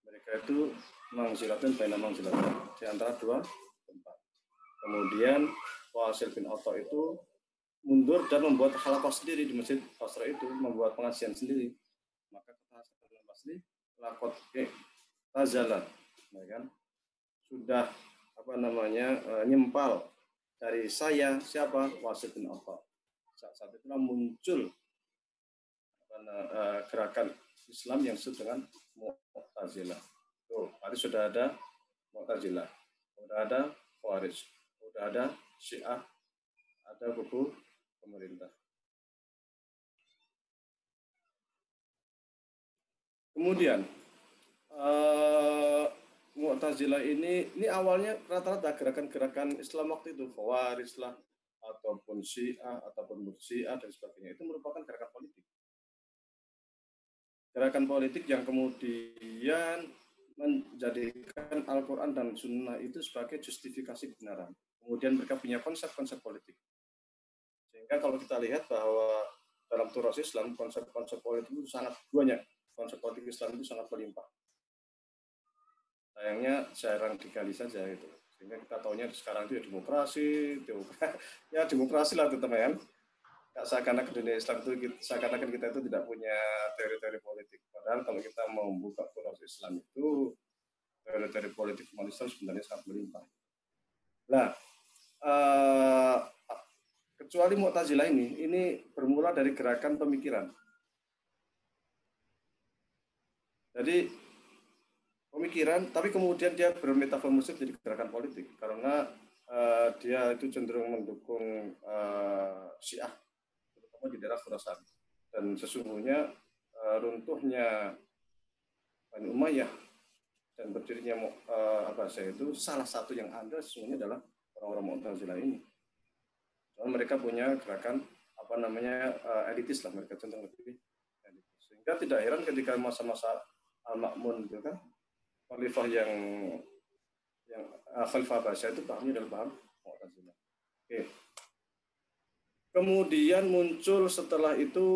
Mereka itu mangzilatun baina mangzilatun, di antara dua tempat." Kemudian Wasil bin Atha itu mundur dan membuat halaqah sendiri di Masjid Basrah itu, membuat pengajian sendiri. Maka kata Hasan Basri, "Laqad tazala," ya kan? Sudah nyempal dari saya siapa? Wasil bin Atha. Saat itulah muncul gerakan Islam yang disebut dengan Mu'tazilah. Tadi sudah ada Mu'tazilah, sudah ada Khawarij, sudah ada Syiah, ada kubu pemerintah. Kemudian Mu'tazilah ini awalnya rata-rata gerakan-gerakan Islam waktu itu, Khawarij lah, ataupun Syiah ataupun Murji'ah dan sebagainya itu merupakan gerakan politik. Gerakan politik yang kemudian menjadikan Al-Quran dan Sunnah itu sebagai justifikasi kebenaran. Kemudian mereka punya konsep-konsep politik. Sehingga kalau kita lihat bahwa dalam turas Islam, konsep-konsep politik itu sangat banyak. Konsep politik Islam itu sangat melimpah. Sayangnya jarang digali saja itu. Sehingga kita tahunya sekarang itu ya demokrasi, ya demokrasi lah teman-teman. Seakan-akan dunia Islam itu, seakan-akan kita itu tidak punya teori-teori politik. Padahal kalau kita mau membuka turas Islam itu, teori-teori politik umat Islam sebenarnya sangat melimpah. Nah, kecuali Mu'tazilah ini bermula dari gerakan pemikiran. Jadi pemikiran, tapi kemudian dia bermetamorfosis jadi gerakan politik karena dia itu cenderung mendukung Syiah, terutama di daerah Khurasan. Dan sesungguhnya runtuhnya Bani Umayyah dan berdirinya Abbasiyah itu salah satu yang ada sesungguhnya adalah orang-orang Mu'tazilah ini. Soalnya mereka punya gerakan elitis lah, mereka cenderung lebih elitis. Sehingga tidak heran ketika masa-masa Al-Ma'mun itu kan khalifah yang Khalifah Abbasiyah itu pahamnya adalah paham Mu'tazilah. Oke. Kemudian muncul setelah itu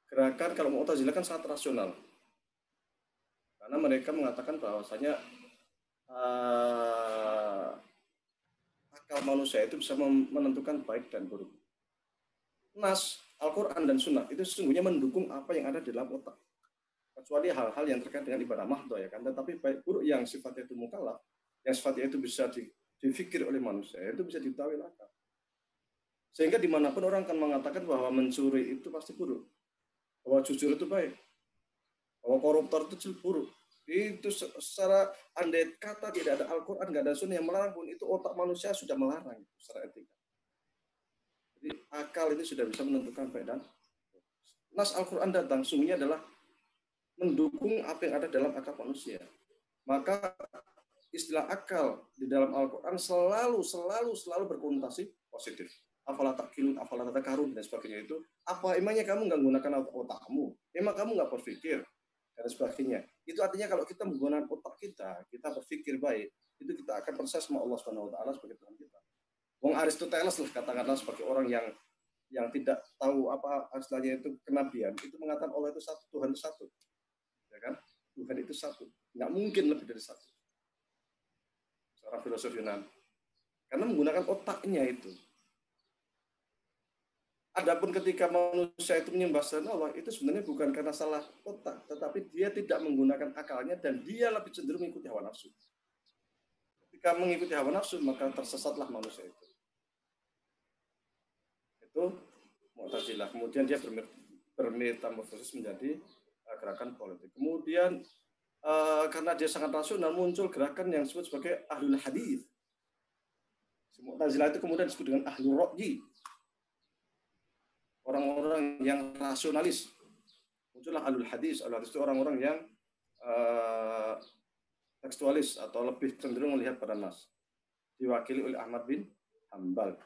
gerakan, kalau Mu'tazilah kan sangat rasional. Karena mereka mengatakan bahwasanya akal manusia itu bisa menentukan baik dan buruk. Nas, Al-Quran dan Sunnah itu sesungguhnya mendukung apa yang ada di dalam otak. Kecuali hal-hal yang terkait dengan ibadah mahdhah ya kan. Tetapi baik buruk yang sifatnya itu mukallaf, yang sifatnya itu bisa difikir oleh manusia, itu bisa diketahui akal. Sehingga dimanapun orang akan mengatakan bahwa mencuri itu pasti buruk, bahwa jujur itu baik, bahwa koruptor itu buruk. Itu secara andai kata tidak ada Al-Quran, nggak ada Sunnah yang melarang pun, itu otak manusia sudah melarang secara etika. Jadi akal itu sudah bisa menentukan baik dan nas Al-Quran datang sungguhnya adalah mendukung apa yang ada dalam akal manusia. Maka istilah akal di dalam Al-Quran selalu berkonotasi positif. Afala ta'qilun, afala tatafakkarun dan sebagainya itu. Apa emangnya kamu nggak menggunakan otakmu? Emang kamu nggak berpikir? Dan sebagainya. Itu artinya kalau kita menggunakan otak kita berpikir baik, itu kita akan percaya sama Allah Subhanahu wa taala sebagai Tuhan kita. Wong Aristoteles lah katakanlah sebagai orang yang tidak tahu apa aslinya itu kenabian, itu mengatakan Allah itu satu, Tuhan itu satu. Ya kan? Tuhan itu satu. Nggak mungkin lebih dari satu. Secara filosofi Yunani. Karena menggunakan otaknya itu. Adapun ketika manusia itu menyembah selain Allah, itu sebenarnya bukan karena salah otak, tetapi dia tidak menggunakan akalnya dan dia lebih cenderung mengikuti hawa nafsu. Ketika mengikuti hawa nafsu, maka tersesatlah manusia itu. Itu Mu'tazilah. Kemudian dia bermetamorfosis menjadi gerakan politik. Kemudian karena dia sangat rasional, muncul gerakan yang disebut sebagai Ahlul Hadis. Mu'tazilah itu kemudian disebut dengan Ahlul Ra'yi. Orang-orang yang rasionalis. Muncullah Ahlul Hadis. Ahlul Hadis itu orang-orang yang tekstualis atau lebih cenderung melihat pada nas. Diwakili oleh Ahmad bin Hambal.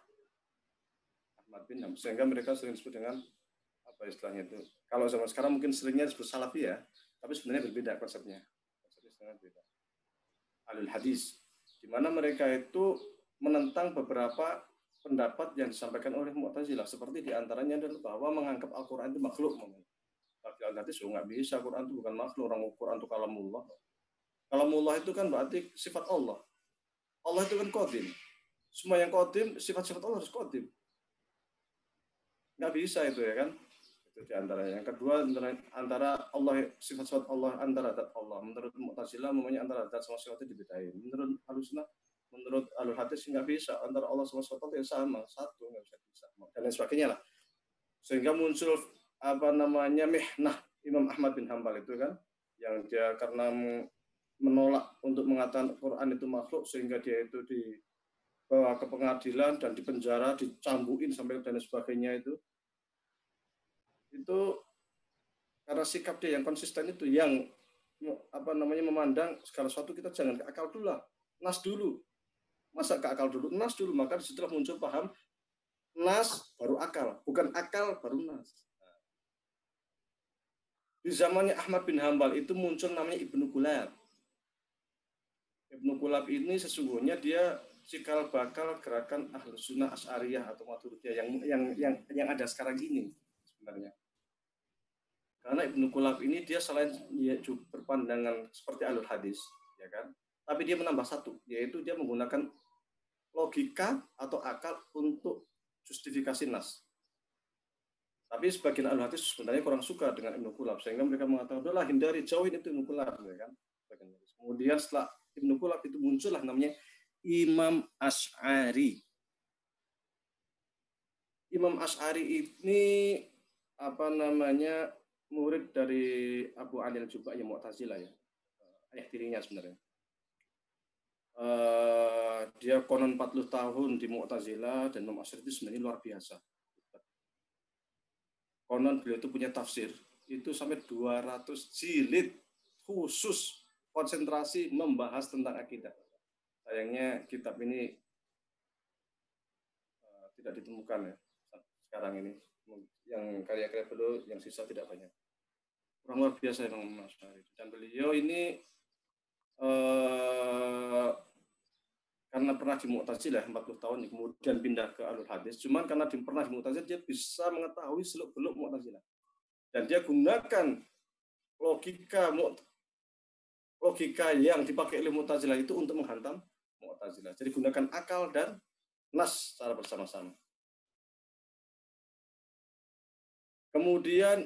Sehingga mereka sering disebut dengan apa istilahnya itu. Kalau zaman sekarang mungkin seringnya disebut Salafi ya, tapi sebenarnya berbeda konsepnya. Konsepnya berbeda. Ahlul Hadis, di mana mereka itu menentang beberapa pendapat yang disampaikan oleh Mu'tazilah, seperti diantaranya adalah bahwa menganggap Al-Quran itu makhluk. Bagi Al-Hadis, nggak bisa, Al-Quran itu bukan makhluk, orang Al-Quran itu kalamullah. Kalamullah itu kan berarti sifat Allah. Allah itu kan qadim. Semua yang qadim, sifat-sifat Allah harus qadim. Nggak bisa itu ya kan. Itu diantaranya. Yang kedua, antara Allah, sifat-sifat Allah, antara zat Allah. Menurut Mu'tazilah, namanya antara zat sama sifat itu dibedain. Menurut Ahlussunnah, menurut Ahlul Hadis nggak bisa, antara Allah sama sifat Allah yang sama, satu, nggak bisa, dan lain sebagainya lah. Sehingga muncul mihnah Imam Ahmad bin Hambal itu kan, yang dia karena menolak untuk mengatakan Quran itu makhluk, sehingga dia itu dibawa ke pengadilan dan dipenjara, dicambukin sampai dan sebagainya itu karena sikap dia yang konsisten itu, yang memandang segala sesuatu kita jangan ke akal dulu lah, nas dulu. Masa ke akal dulu, nas dulu, maka setelah muncul paham nas baru akal, bukan akal baru nas. Di zamannya Ahmad bin Hambal itu muncul namanya Ibnu Qulab. Ibnu Qulab ini sesungguhnya dia cikal bakal gerakan Ahlus Sunnah Asy'ariyah atau Maturidiyah yang ada sekarang ini sebenarnya. Karena Ibnu Qulab ini dia selain dia berpandangan seperti Ahlul Hadis, ya kan? Tapi dia menambah satu, yaitu dia menggunakan logika atau akal untuk justifikasi nas. Tapi sebagian Ahlul Hadis sebenarnya kurang suka dengan Ibnu Qulab, sehingga mereka mengatakan, udahlah hindari, jauhin itu Ibnu Qulab, ya kan? Kemudian setelah Ibnu Qulab itu muncullah namanya Imam Asy'ari. Imam Asy'ari ini murid dari Abu Ali al-Jubai yang Mu'tazilah ya. Ayah tirinya sebenarnya. Dia konon 40 tahun di Mu'tazilah dan Imam Asy'ari itu sebenarnya luar biasa. Konon beliau itu punya tafsir itu sampai 200 jilid khusus konsentrasi membahas tentang akidah. Sayangnya kitab ini tidak ditemukan ya sekarang ini. Yang karya-karya beliau yang sisa tidak banyak. Kurang luar biasa Imam Asy'ari. Dan beliau ini karena pernah di Mu'tazilah 40 tahun, kemudian pindah ke Ahlul Hadis. Cuman karena pernah di Mu'tazilah, dia bisa mengetahui seluk-beluk Mu'tazilah. Dan dia gunakan logika yang dipakai oleh Mu'tazilah itu untuk menghantam Mu'tazilah. Jadi gunakan akal dan nas secara bersama-sama. Kemudian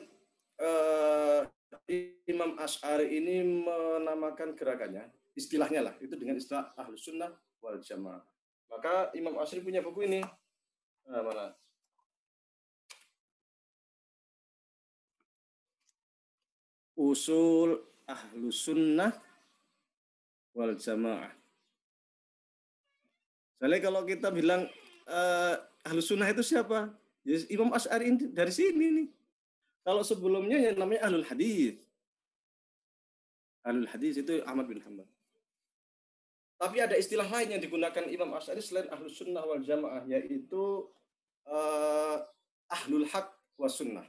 Imam Asy'ari ini menamakan gerakannya, istilahnya lah, itu dengan istilah Ahlus Sunnah wal Jamaah. Maka Imam Asy'ari punya buku ini. Mana? Usul Ahlus Sunnah wal Jamaah. Soalnya kalau kita bilang Ahlus Sunnah itu siapa? Ya, Imam Asy'ari dari sini nih. Kalau sebelumnya yang namanya Ahlul Hadis. Ahlul Hadis itu Ahmad bin Hanbal. Tapi ada istilah lain yang digunakan Imam Asy'ari selain Ahlus Sunnah wal Jamaah, yaitu Ahlul Haq was Sunnah.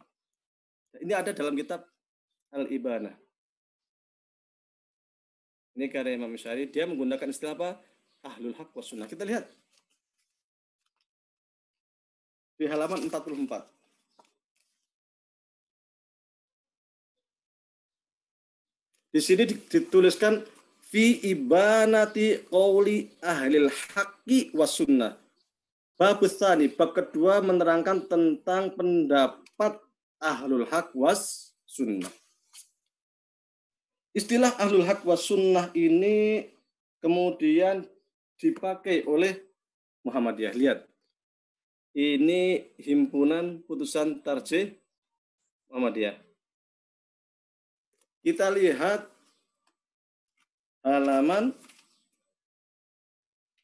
Ini ada dalam kitab Al-Ibanah. Ini karya Imam Asy'ari, dia menggunakan istilah apa? Ahlul Haq was Sunnah. Kita lihat di halaman 44. Di sini dituliskan fi ibanati qauli ahlil haqqi was sunnah. Bab tsani, bab kedua menerangkan tentang pendapat ahlul haq was sunnah. Istilah ahlul haq was sunnah ini kemudian dipakai oleh Muhammadiyah. Lihat. Ini himpunan putusan tarjih Muhammadiyah. Kita lihat halaman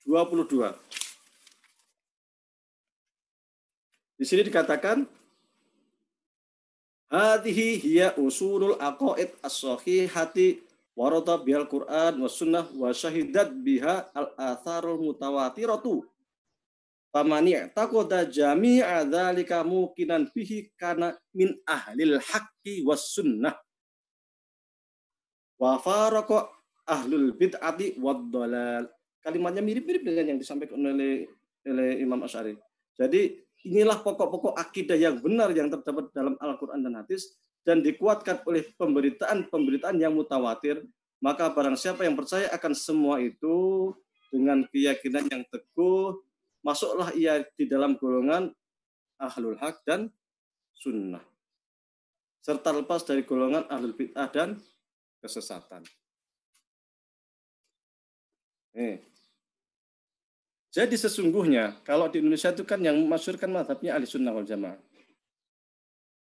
22. Di sini dikatakan hadhihi hiya usulul aqaid as-sahihati warada bihal Qur'an was sunnah wa syahidat biha al-atharul mutawatiratu. Famani taqada jami'a dzalika muqinan bihi kana min ahlil haqqi was sunnah. Wa faraqa ahlul bid'ati wad dhalal. Kalimatnya mirip-mirip dengan yang disampaikan oleh Imam Asy'ari. Jadi inilah pokok-pokok akidah yang benar yang terdapat dalam Al-Qur'an dan hadis dan dikuatkan oleh pemberitaan yang mutawatir. Maka barang siapa yang percaya akan semua itu dengan keyakinan yang teguh, masuklah ia di dalam golongan ahlul haq dan sunnah. Serta lepas dari golongan ahlul bid'ah dan kesesatan. Jadi sesungguhnya kalau di Indonesia itu kan yang masyhurkan mazhabnya Ahli Sunnah wal Jamaah.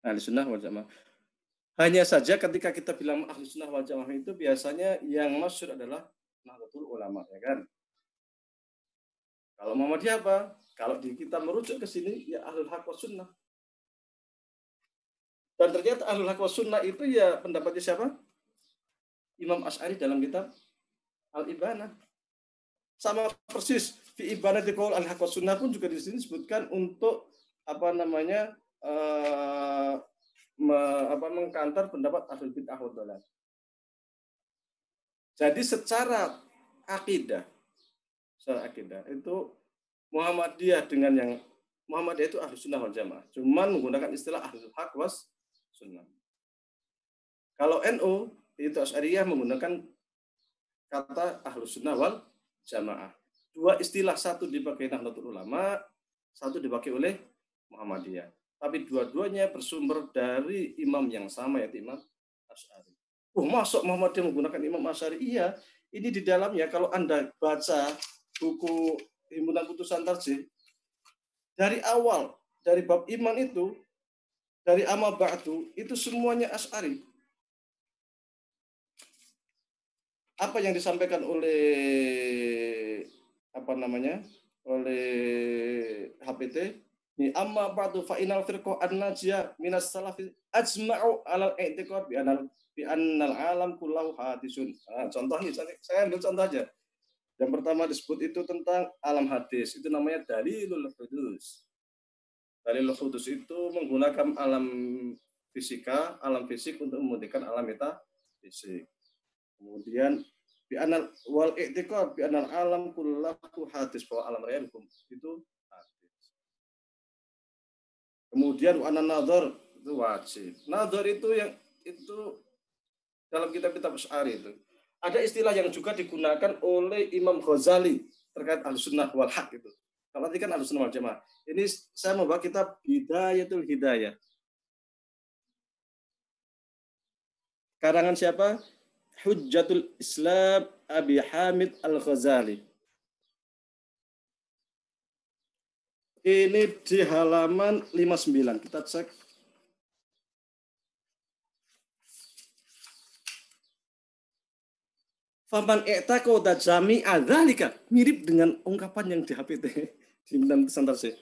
Ahli Sunnah wal Jamaah. Hanya saja ketika kita bilang Ahli Sunnah wal Jamaah itu biasanya yang masyhur adalah Nahdlatul Ulama, ya kan? Kalau Muhammadiyah apa? Kalau kita merujuk ke sini ya Ahlul Haq was Sunnah. Dan ternyata Ahlul Haq was Sunnah itu ya pendapatnya siapa? Imam Asy'ari dalam kitab Al-Ibanah. Sama persis fi ibadati qaul al-haq was sunnah pun juga di sini disebutkan untuk mengkantar pendapat ahlul bid'ah wad dhalal. Jadi secara akidah itu Muhammadiyah itu ahlus sunnah wal jamaah, cuman menggunakan istilah ahlul haq was sunnah. Kalau NU itu Asy'ariyah menggunakan kata ahlus sunnah wal jamaah. Dua istilah, satu dipakai Nahdlatul Ulama, satu dipakai oleh Muhammadiyah. Tapi dua-duanya bersumber dari imam yang sama, yaitu Imam Asy'ari. Masuk Muhammadiyah menggunakan Imam Asy'ari? Iya, ini di dalamnya kalau Anda baca buku Himpunan Putusan Tarjih, dari awal, dari bab iman itu, dari amma ba'du, itu semuanya Asy'ari. Apa yang disampaikan oleh oleh HPT, ni amma ba'du fa inal firqah an-najiyah minas salafi ajma'u 'alal i'tiqad bi annal alam kullahu hadisun. Contohnya saya ambil contoh aja. Yang pertama disebut itu tentang alam hadis, itu namanya dalilul hudus. Dalilul hudus itu menggunakan alam fisik untuk membuktikan alam metafisik. Kemudian bi annal wal i'tiqad bi annal alam kullahu hadis, bahwa alam raya itu hadis. Kemudian wa anan nadhar itu wajib. Nadhar itu dalam kitab-kitab Asy'ari itu ada istilah yang juga digunakan oleh Imam Ghazali terkait Ahlussunnah wal Haq itu. Kalau tadi kan Ahlussunnah wal Jamaah. Ini saya membawa kitab Bidayatul Hidayah. Karangan siapa? Hujjatul Islam Abi Hamid Al-Ghazali. Ini di halaman 59. Kita cek. Faman i'taqada jami'a dzalika, mirip dengan ungkapan yang di HPT di Himpunan Putusan Tarjih.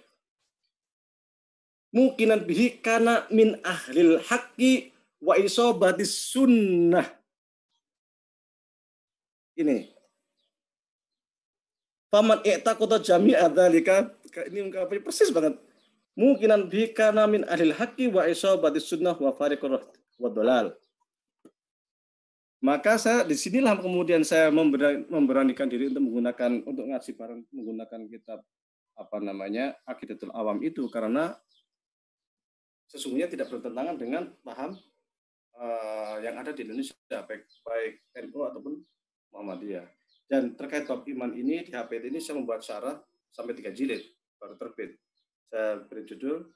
Mukinan bihi kana min ahlil haqqi wa isobatis sunnah. Ini. Faman i'taqada jami'a dzalika, ini ungkapan persis banget. Mukinan bihi kana min ahlil haqqi wa isobatis sunnah wa fariqur wa dhalal. Maka disinilah kemudian saya memberanikan diri untuk ngaji bareng menggunakan kitab Aqidatul Awam itu, karena sesungguhnya tidak bertentangan dengan paham yang ada di Indonesia, baik NU ataupun Muhammadiyah. Dan terkait bab iman ini di HPT ini saya membuat syarah sampai 3 jilid baru terbit. Saya beri judul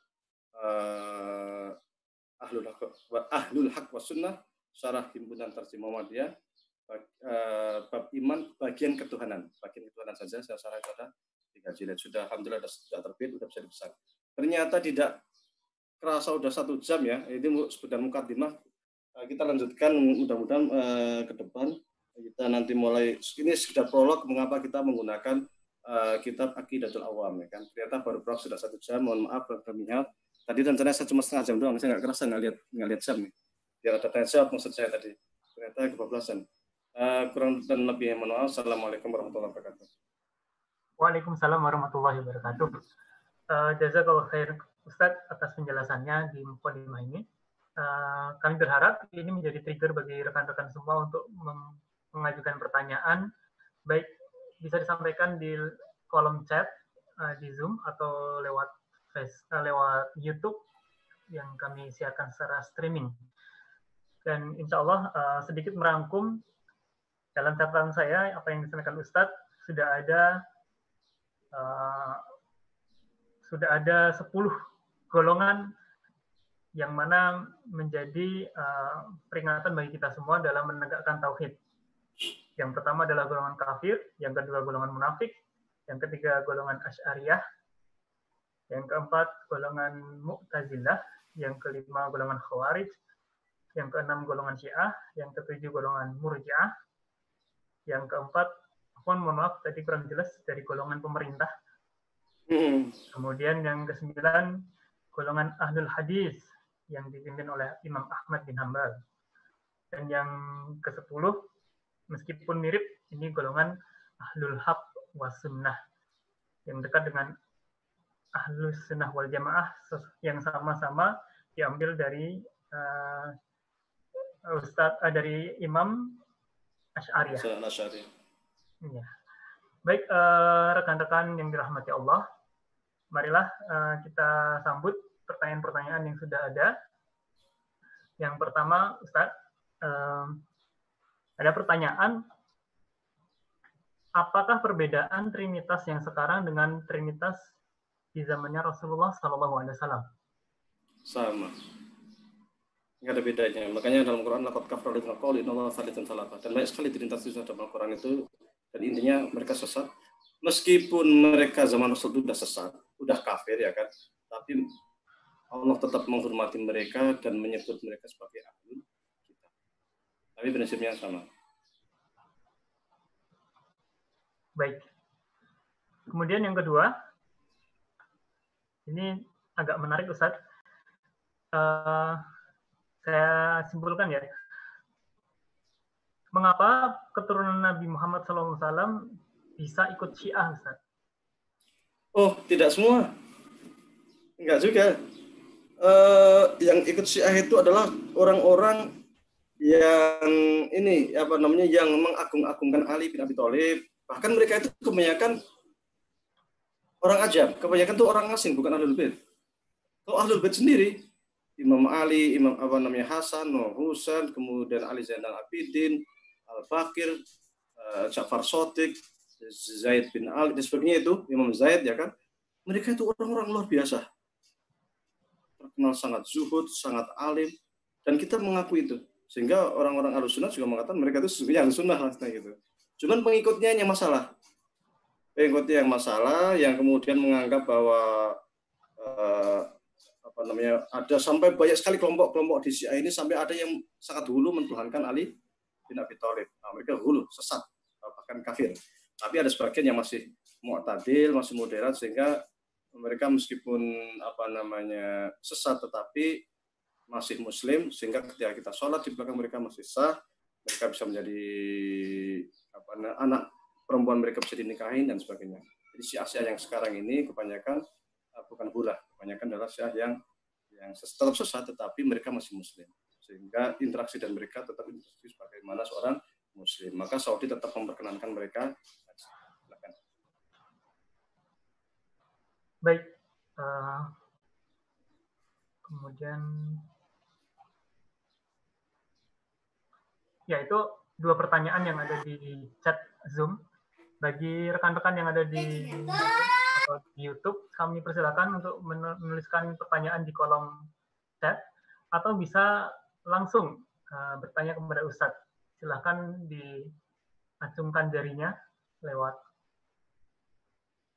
Ahlul Haq was Sunnah, Syarah Himpunan Tarjih Muhammadiyah, bab iman bagian ketuhanan saja. Saya syarah itu ada 3 jilid. Sudah alhamdulillah sudah terbit, sudah bisa dipesan. Ternyata tidak kerasa sudah 1 jam ya. Ini sekedar mukadimah. Kita lanjutkan mudah-mudahan ke depan. Kita nanti mulai, ini sekedar prolog mengapa kita menggunakan kitab Aqidatul Awam ya kan. Ternyata baru sudah 1 jam. Mohon maaf kami tadi rencananya saya cuma setengah jam doang. Saya nggak kerasa nggak lihat jam nih. Biar ada tanya jawab maksud saya tadi. Ternyata kebablasan. Kurang dan lebih mohon maaf. Assalamualaikum warahmatullahi wabarakatuh. Waalaikumsalam warahmatullahi wabarakatuh. Jazakallah khair Ustadz atas penjelasannya di mukadimah ini. Kami berharap ini menjadi trigger bagi rekan-rekan semua untuk mengajukan pertanyaan, baik bisa disampaikan di kolom chat di Zoom atau lewat YouTube yang kami siarkan secara streaming. Dan insya Allah sedikit merangkum dalam catatan saya apa yang disampaikan Ustadz, sudah ada 10 golongan yang mana menjadi peringatan bagi kita semua dalam menegakkan tauhid. Yang pertama adalah golongan kafir, yang kedua golongan munafik, yang ketiga golongan Asy'ariyah, yang keempat golongan Mu'tazilah, yang kelima golongan Khawarij, yang keenam golongan Syiah, yang ketujuh golongan Murji'ah, yang keempat, mohon maaf tadi kurang jelas, dari golongan pemerintah. Kemudian yang kesembilan golongan Ahlul Hadis yang dipimpin oleh Imam Ahmad bin Hanbal. Dan yang ke-10 meskipun mirip, ini golongan Ahlul Haq was Sunnah yang dekat dengan Ahlus Sunnah wal Jamaah yang sama-sama diambil dari dari Imam Asy'ariyah. Ya. Baik, rekan-rekan yang dirahmati Allah, marilah kita sambut pertanyaan-pertanyaan yang sudah ada. Yang pertama, Ustadz, ada pertanyaan, apakah perbedaan Trinitas yang sekarang dengan Trinitas di zamannya Rasulullah SAW? Sama. Nggak ada bedanya. Makanya dalam Quran, laqad kafara alladziina qalu innallaha thalithun tsalatsa. Dan banyak sekali Trinitas di dalam Al-Quran itu, dan intinya mereka sesat. Meskipun mereka zaman Rasul sudah sesat, sudah kafir ya kan, tapi Allah tetap menghormati mereka dan menyebut mereka sebagai ahlul kitab. Tapi prinsipnya sama. Baik. Kemudian yang kedua, ini agak menarik Ustadz. Saya simpulkan ya. Mengapa keturunan Nabi Muhammad SAW bisa ikut Syiah, Ustadz? Oh, tidak semua. Enggak juga. Yang ikut Syiah itu adalah orang-orang yang ini yang mengagung-agungkan Ali bin Abi Thalib. Bahkan mereka itu kebanyakan orang ajam, kebanyakan itu orang asing, bukan Ahlul Bait. Kalau Ahlul Bait sendiri, Imam Ali, Imam Hasan, Husain, kemudian Ali Zainal Abidin, Al-Baqir, Ja'far Shadiq, Zaid bin Ali dan sebagainya itu, Imam Zaid ya kan. Mereka itu orang-orang luar biasa. Terkenal sangat zuhud, sangat alim, dan kita mengakui itu. Sehingga orang-orang Ahlussunnah juga mengatakan mereka itu sesungguhnya Ahlussunnah gitu. Cuman pengikutnya yang masalah. Pengikutnya yang masalah, yang kemudian menganggap bahwa ada sampai banyak sekali kelompok-kelompok di Syiah ini, sampai ada yang sangat hulu mentuhankan Ali bin Abi Thalib. Nah, mereka hulu, sesat, bahkan kafir. Tapi ada sebagian yang masih mu'tadil, masih moderat, sehingga mereka meskipun sesat tetapi masih muslim, sehingga ketika kita sholat di belakang mereka masih sah, mereka bisa menjadi anak perempuan mereka bisa dinikahin dan sebagainya. Jadi Syiah yang sekarang ini kebanyakan bukan hula, kebanyakan adalah Syiah yang tetap sesat tetapi mereka masih muslim, sehingga interaksi dan mereka tetap interaksi sebagaimana seorang muslim. Maka Saudi tetap memperkenankan mereka. Baik, kemudian ya itu dua pertanyaan yang ada di chat Zoom. Bagi rekan-rekan yang ada di YouTube, kami persilakan untuk menuliskan pertanyaan di kolom chat atau bisa langsung bertanya kepada Ustadz. Silakan diacungkan jarinya lewat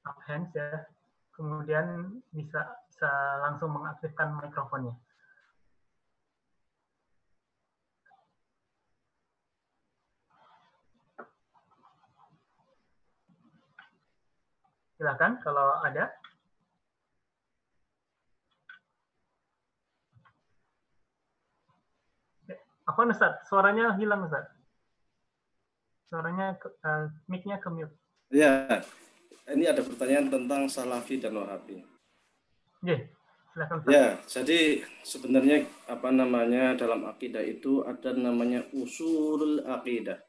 up hands ya. Kemudian bisa langsung mengaktifkan mikrofonnya. Silakan kalau ada. Apa Ustaz? Suaranya hilang Ustaz. Suaranya mic-nya ke mute. Ya. Ini ada pertanyaan tentang Salafi dan Wahabi. Yeah, silakan. Ya, jadi sebenarnya dalam akidah itu ada namanya usulul akidah.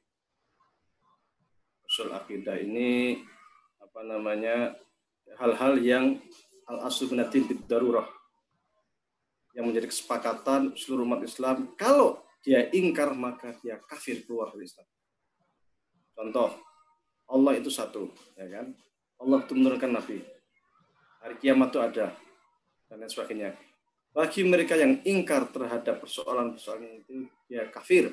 Usul akidah ini hal-hal yang al-aslu minatin bid-darurah, yang menjadi kesepakatan seluruh umat Islam. Kalau dia ingkar maka dia kafir, keluar dari Islam. Contoh, Allah itu satu, ya kan? Allah itu menurunkan Nabi. Hari kiamat itu ada. Dan lain sebagainya. Bagi mereka yang ingkar terhadap persoalan-persoalan itu, dia kafir.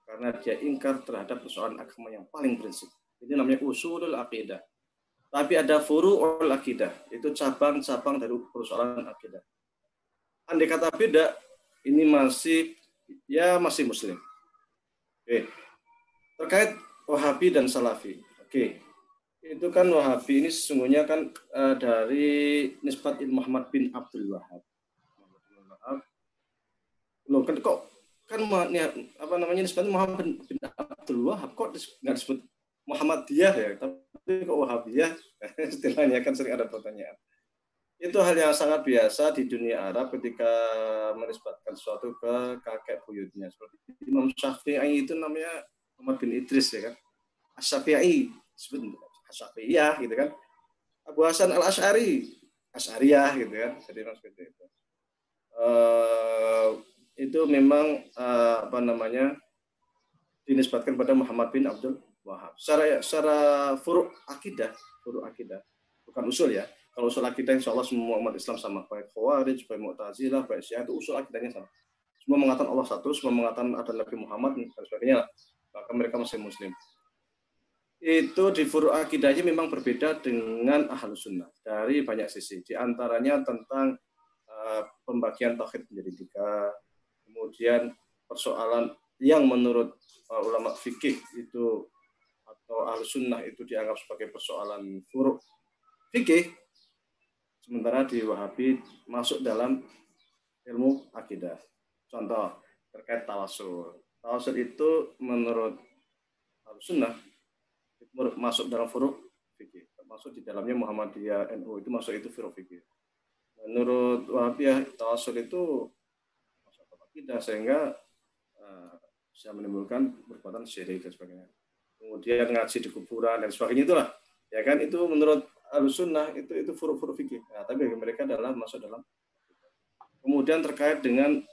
Karena dia ingkar terhadap persoalan agama yang paling prinsip. Ini namanya usulul akidah. Tapi ada furu'ul akidah. Itu cabang-cabang dari persoalan akidah. Andai kata beda, ini masih muslim. Oke. Terkait Wahabi dan Salafi. Oke. Itu kan Wahabi ini sesungguhnya kan dari nisbat Muhammad bin Abdul Wahab. Loh kan kok kan nisbat Muhammad bin Abdul Wahab kok nggak disebut Muhammadiyah ya, tapi kok Wahabiyah? Istilahnya kan sering ada pertanyaan. Itu hal yang sangat biasa di dunia Arab ketika menisbatkan sesuatu ke kakek buyutnya. Seperti Imam Syafi'i itu namanya Muhammad bin Idris ya kan. Asy-Syafi'i disebut Asy-Syafi'iyah gitu kan. Abu Hasan Al-Asy'ari Asy'ariyah gitu kan. Jadi seperti itu. Itu memang apa namanya dinisbatkan pada Muhammad bin Abdul Wahab. Secara furu' akidah, bukan usul ya. Kalau usul akidah insya Allah semua umat Islam sama, baik Khawarij, baik Mu'tazilah, baik Syiah, itu usul akidahnya sama. Semua mengatakan Allah satu, semua mengatakan ada Nabi Muhammad dan sebagainya. Maka mereka masih Muslim. Itu di furu' akidahnya memang berbeda dengan Ahlus Sunnah dari banyak sisi. Di antaranya tentang pembagian tauhid menjadi 3, kemudian persoalan yang menurut ulama fikih itu atau Ahlus Sunnah itu dianggap sebagai persoalan furu' fikih. Sementara di Wahabi masuk dalam ilmu akidah. Contoh terkait tawasul. Tawasul itu menurut Ahlussunnah itu masuk dalam furu' fikih. Masuk di dalamnya Muhammadiyah, NU itu masuk itu furu' fikih. Menurut Wahabiyah tawasul itu masuk dalam akidah sehingga bisa menimbulkan perbuatan syirik dan sebagainya. Kemudian ngaji di kuburan dan sebagainya itulah. Ya kan itu menurut Ahlussunnah itu furu' fikih. Nah, tapi mereka adalah masuk dalam. Kemudian terkait dengan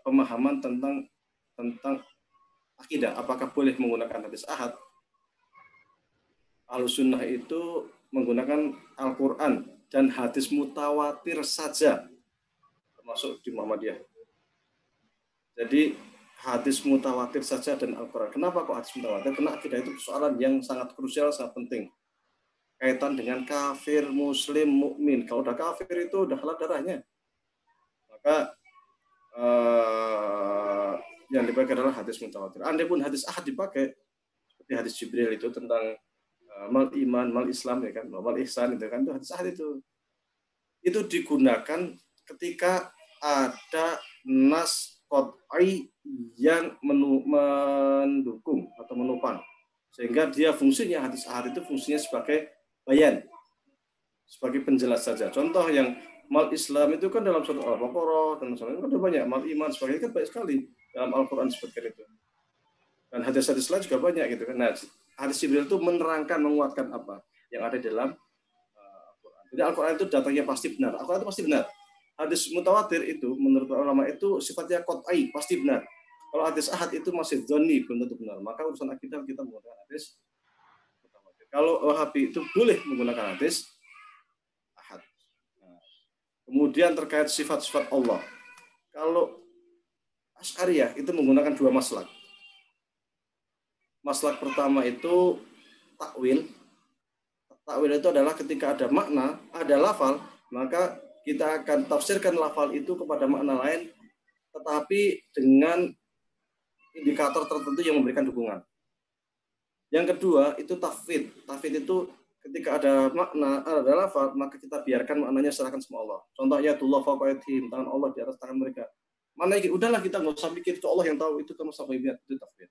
pemahaman tentang akidah, apakah boleh menggunakan hadis ahad? Ahlussunnah itu menggunakan Al-Quran dan hadis mutawatir saja, termasuk di Muhammadiyah. Jadi hadis mutawatir saja dan Al-Quran. Kenapa kok hadis mutawatir? Karena akidah itu persoalan yang sangat krusial, sangat penting. Kaitan dengan kafir, muslim, mukmin. Kalau udah kafir itu udah halal darahnya. Maka yang dipakai adalah hadis mutawatir. Andai pun hadis ahad dipakai, seperti hadis Jibril itu tentang mal iman, mal Islam ya kan, mal ihsan itu kan, itu hadis ahad itu digunakan ketika ada nas qat'i yang mendukung atau menopang, sehingga dia fungsinya hadis ahad itu fungsinya sebagai bayan, sebagai penjelas saja. Contoh yang mal Islam itu kan dalam surat Al-Baqarah dan misalnya kan ada banyak, mal iman sebagainya kan banyak sekali dalam Al-Quran seperti itu. Dan hadis-hadis lain juga banyak gitu kan. Nah, hadis Jibril itu menerangkan, menguatkan apa yang ada dalam Al-Quran. Jadi Al-Quran itu datangnya pasti benar. Al-Quran itu pasti benar. Hadis mutawatir itu menurut ulama itu sifatnya qat'i, pasti benar. Kalau hadis ahad itu masih dzanni, belum tentu benar. Maka urusan akidah kita menggunakan hadis mutawatir. Kalau Wahabi itu boleh menggunakan hadis ahad. Nah, kemudian terkait sifat-sifat Allah. Kalau Asy'ariyah itu menggunakan 2 maslak. Maslak pertama itu takwil. Takwil itu adalah ketika ada makna, ada lafal, maka kita akan tafsirkan lafal itu kepada makna lain, tetapi dengan indikator tertentu yang memberikan dukungan. Yang kedua itu tafwid. Tafwid itu ketika ada makna, ada lafal, maka kita biarkan maknanya serahkan sama Allah. Contohnya Yadullah fawqa aydihim, tangan Allah di atas tangan mereka. Mana ini? Udahlah kita nggak usah pikir, itu Allah yang tahu, itu kamu sampai lihat, itu tafwid.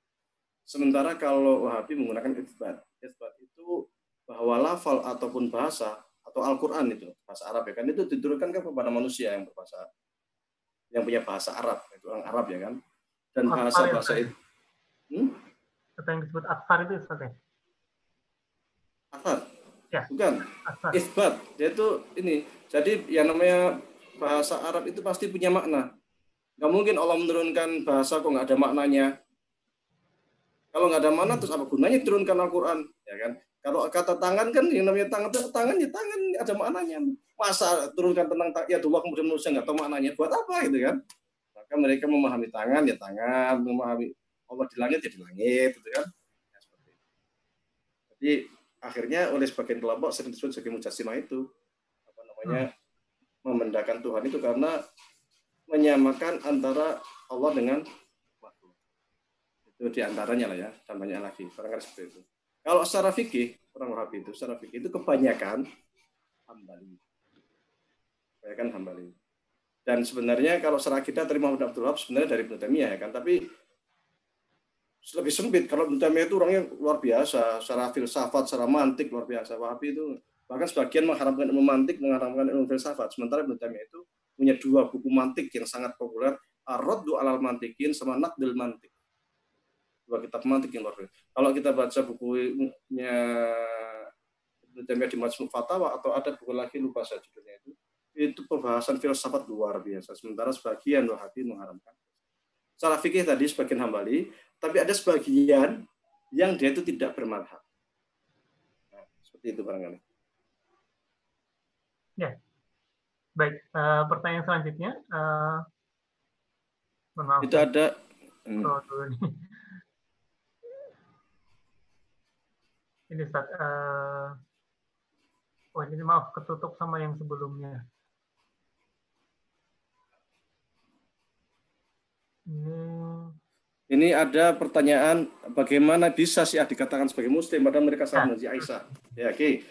Sementara kalau Wahabi menggunakan itsbat. Itsbat itu bahwa lafal ataupun bahasa atau Al-Quran itu bahasa Arab ya kan, itu diturunkan kepada manusia yang berbahasa, yang punya bahasa Arab, itu orang Arab ya kan. Dan bahasa-bahasa itu apa yang disebut asfar itu Ustaz? Asfar? Ya. Bukan. Itsbat. Yaitu ini. Jadi yang namanya bahasa Arab itu pasti punya makna. Nggak mungkin Allah menurunkan bahasa kok nggak ada maknanya. Kalau nggak ada makna terus apa gunanya turunkan Al-Quran, ya kan? Kalau kata tangan kan yang namanya tangan ada maknanya. Masa turunkan tentang ya Allah kemudian manusia nggak tahu maknanya, buat apa gitu kan? Maka mereka memahami tangan ya tangan, memahami Allah di langit ya di langit, gitu kan? Ya, seperti itu. Jadi akhirnya oleh sebagian kelompok sering disebut sebagai mujassimah itu apa namanya membendakan Tuhan itu karena menyamakan antara Allah dengan makhluk. Itu diantaranya lah ya, dan banyak lagi. Barangkali seperti itu. Kalau secara fikih, orang Wahabi itu secara fikih itu kebanyakan Hambali. Dan sebenarnya kalau secara kita terima Abdul Wahab sebenarnya dari Ibnu Taimiyah ya kan, tapi lebih sempit. Kalau Ibnu Taimiyah itu orangnya luar biasa, secara filsafat, secara mantik luar biasa. Wahabi itu bahkan sebagian mengharamkan ilmu mantik, mengharamkan ilmu filsafat. Sementara Ibnu Taimiyah itu punya 2 buku mantik yang sangat populer, Ar-Raddu 'alal Mantikin sama Naqdul Mantik. 2 kitab mantik yang luar biasa. Kalau kita baca bukunya Ibnu Taimiyah di Majmu' Fatawa atau ada buku lagi lupa saya judulnya itu pembahasan filsafat luar biasa. Sementara sebagian Wahabi mengharamkan. Secara fikih tadi sebagian Hambali, tapi ada sebagian yang dia itu tidak bermadhab. Nah, seperti itu barangkali. Ya, baik. Pertanyaan selanjutnya, mohon maaf. Itu ada. Ini Ustaz, ini maaf ketutup sama yang sebelumnya. Ini ada pertanyaan bagaimana bisa Syiah dikatakan sebagai Muslim padahal mereka salah memuji Aisyah. Ya, oke.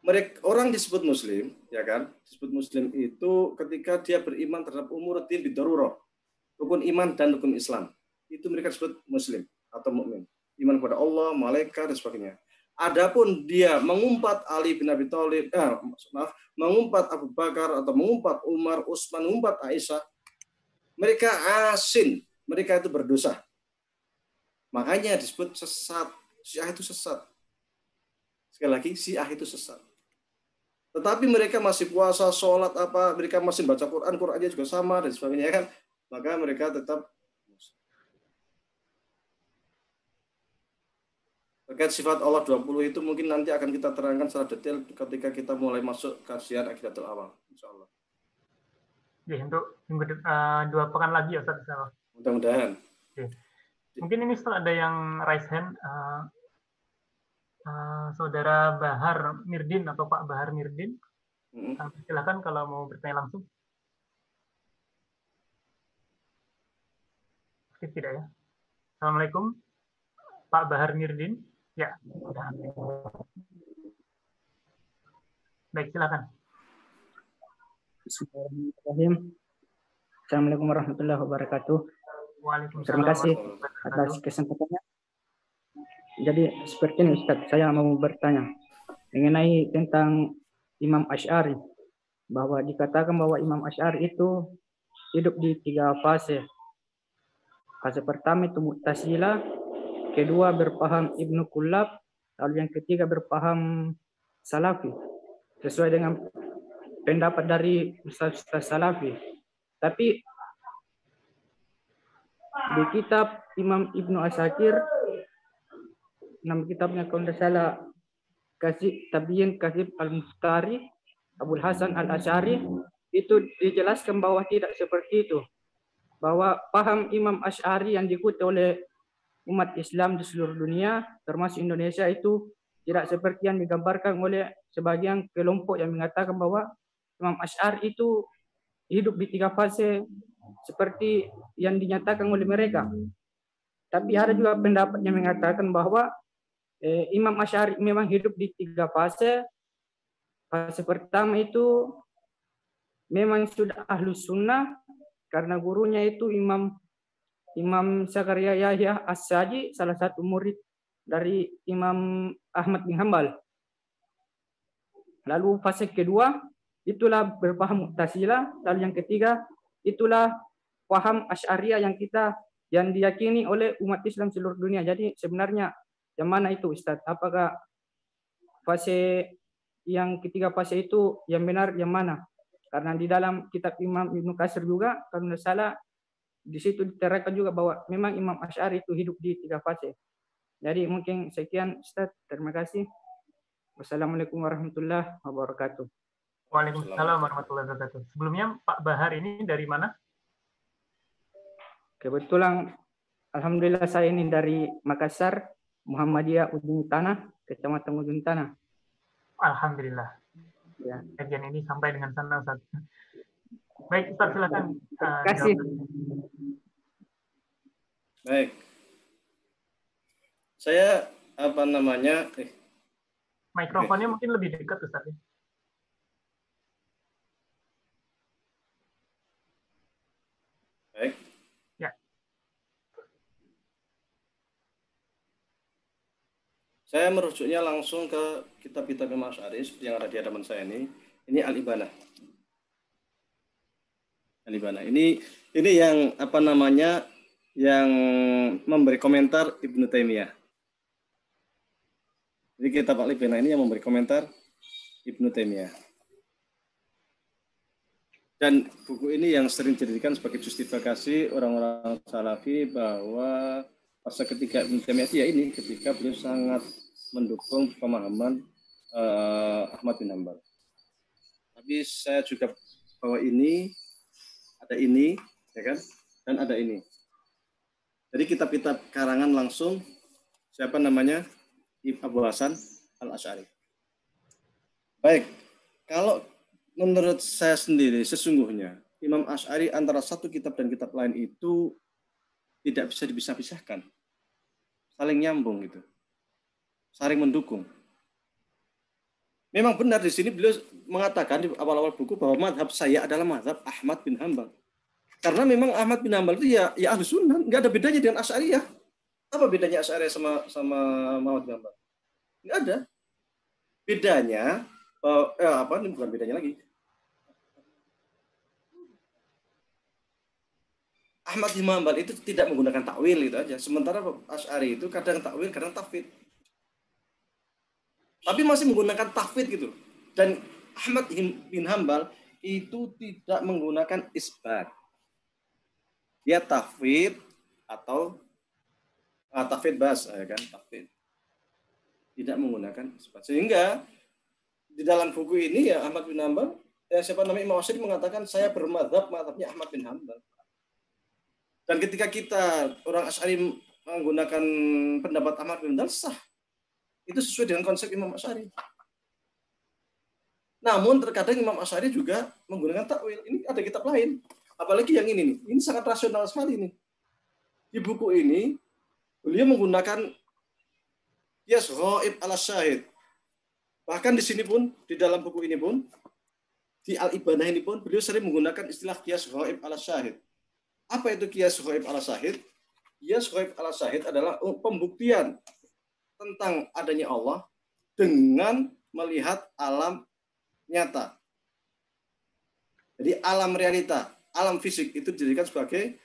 Mereka orang disebut Muslim, ya kan? Disebut Muslim itu ketika dia beriman terhadap umur-din bidarurah, rukun iman dan rukun Islam. Itu mereka disebut Muslim atau mukmin. Iman kepada Allah, malaikat dan sebagainya. Adapun dia mengumpat Ali bin Abi Thalib, mengumpat Abu Bakar atau mengumpat Umar, Utsman, mengumpat Aisyah, mereka asin, mereka itu berdosa. Makanya disebut sesat. Syiah itu sesat. Sekali lagi, Syiah itu sesat. Tetapi mereka masih puasa, sholat, mereka masih baca Quran, Qurannya juga sama dan sebagainya kan. Maka mereka tetap. Terkait sifat Allah 20 itu mungkin nanti akan kita terangkan secara detail ketika kita mulai masuk kajian Aqidatul Awam, insyaallah. Ya, untuk 2 pekan lagi ya Ustaz. Mudah-mudahan. Oke. Mungkin ini setelah ada yang raise hand, Saudara Bahar Mirdin atau Pak Bahar Mirdin, silakan kalau mau bertanya langsung. Tidak ya. Assalamualaikum, Pak Bahar Mirdin. Ya. Baik, silakan. Bismillahirrahmanirrahim. Assalamualaikum warahmatullahi wabarakatuh. Waalaikumsalam. Terima kasih atas kesempatannya. Jadi seperti ini Ustaz, saya mau bertanya mengenai tentang Imam Asy'ari, bahwa dikatakan bahwa Imam Asy'ari itu hidup di 3 fase. Fase pertama itu Mu'tazilah, kedua berpaham Ibnu Kullab, lalu yang ketiga berpaham Salafi, sesuai dengan pendapat dari Ustaz Salafi. Tapi di kitab Imam Ibnu Asakir, nama kitabnya kalau tidak salah Tabyin Kadzib Al-Muftari Abul Hasan Al-Asy'ari, itu dijelaskan bahwa tidak seperti itu. Bahwa paham Imam Asy'ari yang diikuti oleh umat Islam di seluruh dunia, termasuk Indonesia, itu tidak seperti yang digambarkan oleh sebagian kelompok yang mengatakan bahwa Imam Asy'ari itu hidup di 3 fase seperti yang dinyatakan oleh mereka. Tapi ada juga pendapat yang mengatakan bahwa Imam Asy'ari memang hidup di 3 fase. Fase pertama itu memang sudah ahlus sunnah karena gurunya itu Imam Zakaria Yahya As-Saji, salah satu murid dari Imam Ahmad bin Hanbal. Lalu fase kedua itulah berpaham Mu'tazilah, lalu yang ketiga itulah paham Asy'ariyah yang diyakini oleh umat Islam seluruh dunia. Jadi sebenarnya yang mana itu Ustaz? Apakah fase yang ketiga fase itu yang benar yang mana? Karena di dalam kitab Imam Ibnu Katsir juga kalau tidak salah di situ diterangkan juga bahwa memang Imam Asy'ari itu hidup di 3 fase. Jadi mungkin sekian Ustaz, terima kasih. Wassalamualaikum warahmatullahi wabarakatuh. Waalaikumsalam warahmatullahi wabarakatuh. Sebelumnya Pak Bahar ini dari mana? Kebetulan alhamdulillah saya ini dari Makassar, Muhammadiyah Ujung Tanah, Kecamatan Ujung Tanah. Alhamdulillah. Ya. Kajian ini sampai dengan sana Ustaz. Baik, Ustaz silakan. Terima kasih. Baik. Saya mikrofonnya mungkin lebih dekat Ustaz. Baik. Ya. Saya merujuknya langsung ke kitab-kitab Imam Asy'ari seperti yang ada di hadapan saya ini. Ini Al-Ibanah. Al-Ibanah. Ini yang apa namanya? Yang memberi komentar Ibnu Taimiyah. Jadi kitab Al-Ibanah ini yang memberi komentar Ibnu Taimiyah. Dan buku ini yang sering dijadikan sebagai justifikasi orang-orang Salafi bahwa fase ketiga Ibnu Taimiyah ya ini ketika beliau sangat mendukung pemahaman Ahmad bin Hanbal. Tapi saya juga bahwa ini, ya kan, dan ada ini. Jadi kitab-kitab karangan langsung siapa namanya Abu Hasan Al-Asy'ari. Baik, kalau menurut saya sendiri sesungguhnya Imam Asy'ari antara satu kitab dan kitab lain itu tidak bisa dipisah-pisahkan, saling nyambung gitu. Saling mendukung. Memang benar di sini beliau mengatakan di awal-awal buku bahwa mazhab saya adalah mazhab Ahmad bin Hanbal. Karena memang Ahmad bin Hanbal itu ya ahli sunnah, nggak ada bedanya dengan Asy'ariyah. Apa bedanya Asy'ariyah sama Ahmad bin Hanbal? Nggak ada. Bedanya, ini bukan bedanya lagi. Ahmad bin Hanbal itu tidak menggunakan takwil itu aja. Sementara Asy'ari itu kadang takwil, kadang tafwid. Tapi masih menggunakan tafwid gitu. Dan Ahmad bin Hanbal itu tidak menggunakan isbat. Dia tafwid atau tafwid bas, ya kan? Tafwid. Tidak menggunakan isbat. Sehingga di dalam buku ini ya Ahmad bin Hanbal, siapa namanya Imam Asy'ari mengatakan saya mazhabnya Ahmad bin Hanbal. Dan ketika kita orang Asy'ari menggunakan pendapat Ahmad bin Hanbal sah. Itu sesuai dengan konsep Imam Asy'ari. Namun terkadang Imam Asy'ari juga menggunakan takwil. Ini ada kitab lain. Apalagi yang ini nih. Ini sangat rasional sekali nih. Di buku ini beliau menggunakan qiyas ghaib ala syahid. Bahkan di sini pun, di dalam buku ini pun, di Al-Ibanah ini pun beliau sering menggunakan istilah qiyas ghaib ala syahid. Apa itu qiyas ghaib ala syahid? Qiyas ghaib ala syahid adalah pembuktian tentang adanya Allah dengan melihat alam nyata. Jadi alam realita, alam fisik itu dijadikan sebagai